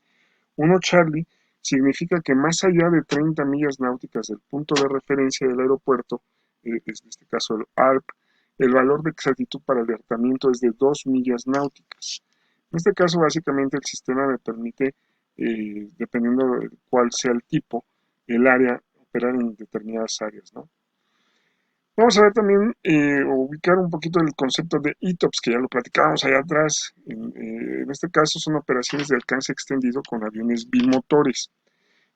1 Charlie significa que más allá de 30 millas náuticas del punto de referencia del aeropuerto, en este caso el ARP, el valor de exactitud para alertamiento es de 2 millas náuticas. En este caso, básicamente, el sistema me permite, dependiendo de cuál sea el tipo, el área, operar en determinadas áreas, ¿no? Vamos a ver también, ubicar un poquito el concepto de ETOPS, que ya lo platicábamos allá atrás. En este caso son operaciones de alcance extendido con aviones bimotores.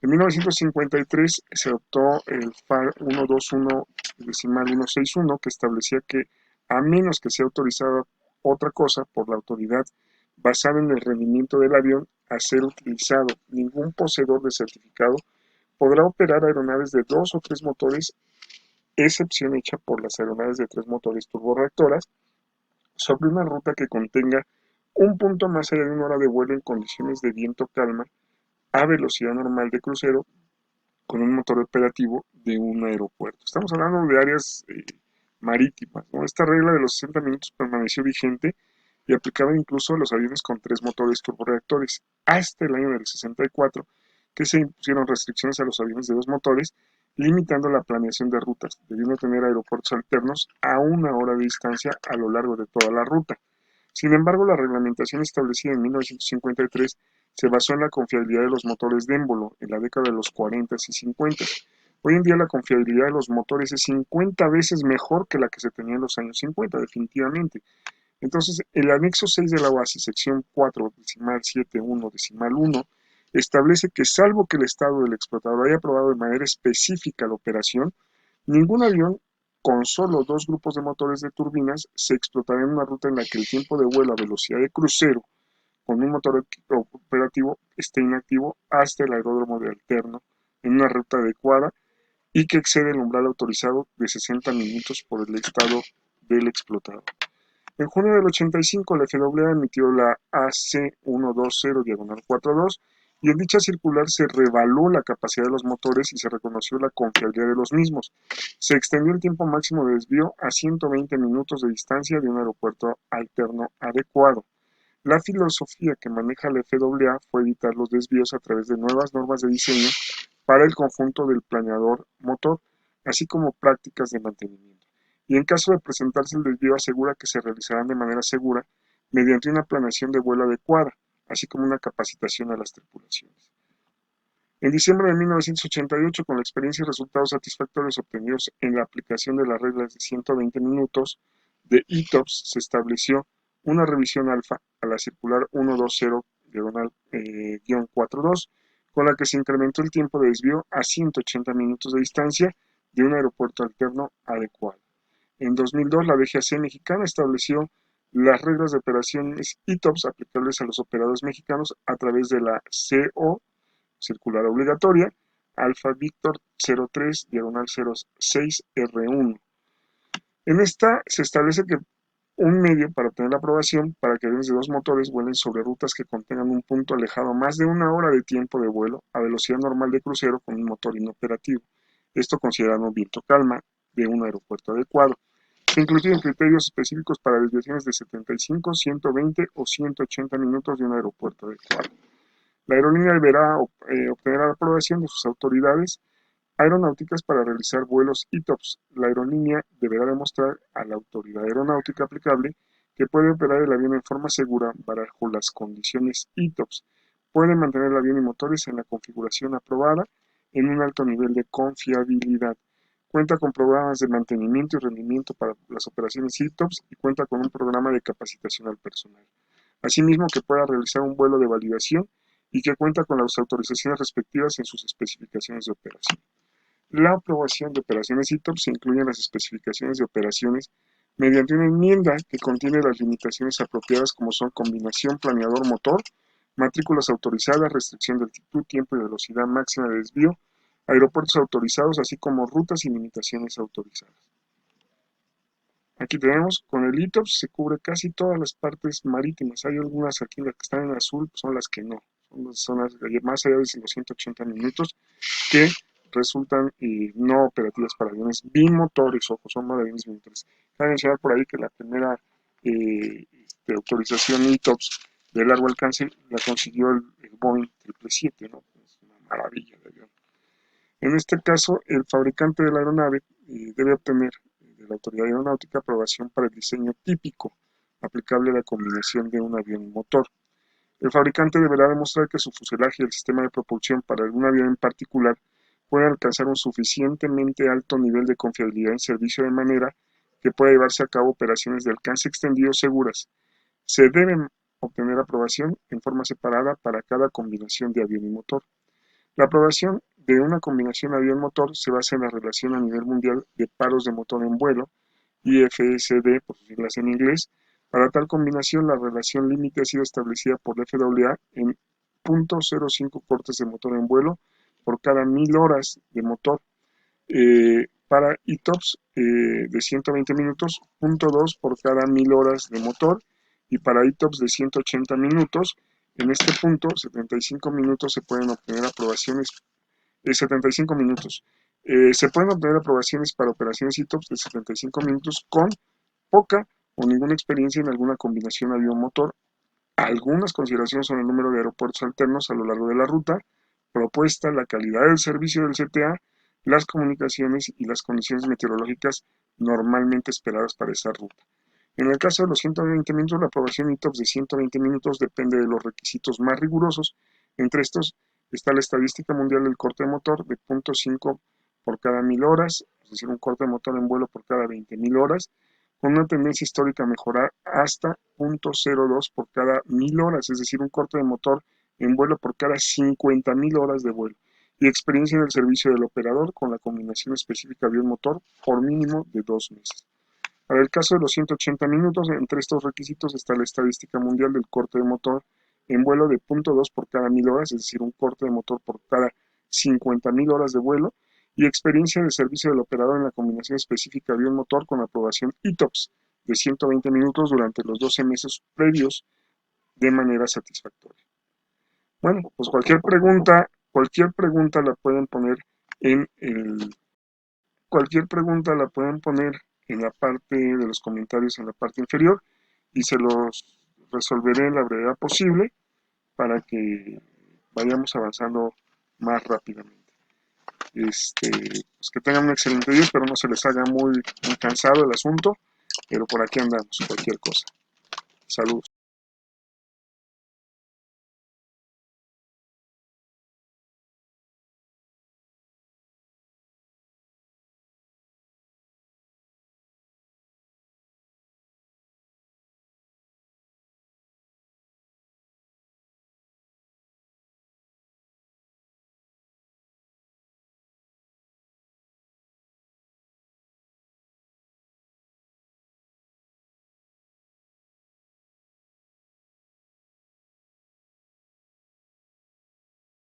En 1953 se adoptó el FAR 121.161, que establecía que, a menos que sea autorizada otra cosa por la autoridad basada en el rendimiento del avión a ser utilizado, ningún poseedor de certificado podrá operar aeronaves de 2 o 3 motores, excepción hecha por las aeronaves de 3 motores turborreactoras, sobre una ruta que contenga un punto más allá de 1 hora de vuelo en condiciones de viento calma a velocidad normal de crucero con un motor operativo de un aeropuerto. Estamos hablando de áreas marítimas, ¿no? Esta regla de los 60 minutos permaneció vigente y aplicaba incluso a los aviones con 3 motores turborreactores hasta el año del 64, que se impusieron restricciones a los aviones de 2 motores, limitando la planeación de rutas, debiendo tener aeropuertos alternos a 1 hora de distancia a lo largo de toda la ruta. Sin embargo, la reglamentación establecida en 1953 se basó en la confiabilidad de los motores de émbolo en la década de los 40 y 50. Hoy en día la confiabilidad de los motores es 50 veces mejor que la que se tenía en los años 50, definitivamente. Entonces, el anexo 6 de la OASI, sección 4, decimal 71, decimal 1, establece que, salvo que el Estado del explotador haya aprobado de manera específica la operación, ningún avión con solo 2 grupos de motores de turbinas se explotará en una ruta en la que el tiempo de vuelo a velocidad de crucero con un motor operativo esté inactivo hasta el aeródromo de alterno en una ruta adecuada y que excede el umbral autorizado de 60 minutos por el estado del explotador. En junio del 85, la FAA emitió la AC 120-42 y en dicha circular se reevaluó la capacidad de los motores y se reconoció la confiabilidad de los mismos. Se extendió el tiempo máximo de desvío a 120 minutos de distancia de un aeropuerto alterno adecuado. La filosofía que maneja la FAA fue evitar los desvíos a través de nuevas normas de diseño para el conjunto del planeador motor, así como prácticas de mantenimiento. Y en caso de presentarse el desvío, asegura que se realizarán de manera segura mediante una planeación de vuelo adecuada, así como una capacitación a las tripulaciones. En diciembre de 1988, con la experiencia y resultados satisfactorios obtenidos en la aplicación de las reglas de 120 minutos de ETOPS, se estableció una revisión alfa a la circular 120-42, con la que se incrementó el tiempo de desvío a 180 minutos de distancia de un aeropuerto alterno adecuado. En 2002, la DGAC mexicana estableció las reglas de operaciones ETOPS aplicables a los operadores mexicanos a través de la CO, circular obligatoria, Alfa Víctor 03, diagonal 06R1. En esta se establece que un medio para obtener la aprobación para que aviones de dos motores vuelen sobre rutas que contengan un punto alejado más de una hora de tiempo de vuelo a velocidad normal de crucero con un motor inoperativo. Esto considerando viento calma de un aeropuerto adecuado. Se incluyen criterios específicos para desviaciones de 75, 120 o 180 minutos de un aeropuerto adecuado. La aerolínea deberá obtener la aprobación de sus autoridades aeronáuticas para realizar vuelos ETOPS. La aerolínea deberá demostrar a la autoridad aeronáutica aplicable que puede operar el avión en forma segura bajo las condiciones ETOPS. Puede mantener el avión y motores en la configuración aprobada en un alto nivel de confiabilidad. Cuenta con programas de mantenimiento y rendimiento para las operaciones ETOPS y cuenta con un programa de capacitación al personal. Asimismo, que pueda realizar un vuelo de validación y que cuenta con las autorizaciones respectivas en sus especificaciones de operación. La aprobación de operaciones ETOPS se incluyen las especificaciones de operaciones mediante una enmienda que contiene las limitaciones apropiadas como son combinación planeador-motor, matrículas autorizadas, restricción de altitud, tiempo y velocidad máxima de desvío, aeropuertos autorizados, así como rutas y limitaciones autorizadas. Aquí tenemos, con el ETOPS se cubre casi todas las partes marítimas. Hay algunas aquí las que están en azul, son las que no. Son las más allá de los 180 minutos que resultan no operativas para aviones bimotores, ojo, son no de aviones bimotores. Cabe mencionar por ahí que la primera de autorización ETOPS de largo alcance la consiguió el Boeing 777, ¿no? Es una maravilla de avión. En este caso, el fabricante de la aeronave debe obtener de la autoridad aeronáutica aprobación para el diseño típico aplicable a la combinación de un avión y motor. El fabricante deberá demostrar que su fuselaje y el sistema de propulsión para algún avión en particular pueden alcanzar un suficientemente alto nivel de confiabilidad en servicio de manera que pueda llevarse a cabo operaciones de alcance extendido seguras. Se deben obtener aprobación en forma separada para cada combinación de avión y motor. La aprobación de una combinación avión-motor se basa en la relación a nivel mundial de paros de motor en vuelo, IFSD por sus siglas en inglés. Para tal combinación, la relación límite ha sido establecida por la FAA en 0.05 cortes de motor en vuelo por cada 1000 horas de motor. Para ETOPS de 120 minutos, 0.2 por cada 1000 horas de motor. Y para ETOPS de 180 minutos, en este punto, 75 minutos se pueden obtener aprobaciones. 75 minutos. Se pueden obtener aprobaciones para operaciones ETOPS de 75 minutos con poca o ninguna experiencia en alguna combinación avión-motor. Algunas consideraciones son el número de aeropuertos alternos a lo largo de la ruta, propuesta, la calidad del servicio del CTA, las comunicaciones y las condiciones meteorológicas normalmente esperadas para esa ruta. En el caso de los 120 minutos, la aprobación ETOPS de 120 minutos depende de los requisitos más rigurosos. Entre estos está la estadística mundial del corte de motor de 0.5 por cada 1000 horas, es decir, un corte de motor en vuelo por cada 20.000 horas, con una tendencia histórica a mejorar hasta 0.02 por cada 1000 horas, es decir, un corte de motor en vuelo por cada 50.000 horas de vuelo, y experiencia en el servicio del operador con la combinación específica avión-motor por mínimo de 2 meses. Para el caso de los 180 minutos, entre estos requisitos está la estadística mundial del corte de motor en vuelo de 0.2 por cada 1000 horas, es decir, un corte de motor por cada 50.000 horas de vuelo, y experiencia de servicio del operador en la combinación específica avión-motor con aprobación ETOPS de 120 minutos durante los 12 meses previos de manera satisfactoria. Bueno, pues cualquier pregunta la pueden poner en la parte de los comentarios en la parte inferior y se los resolveré en la brevedad posible para que vayamos avanzando más rápidamente. Pues que tengan un excelente día, espero no se les haga muy cansado el asunto, pero por aquí andamos, cualquier cosa. Saludos.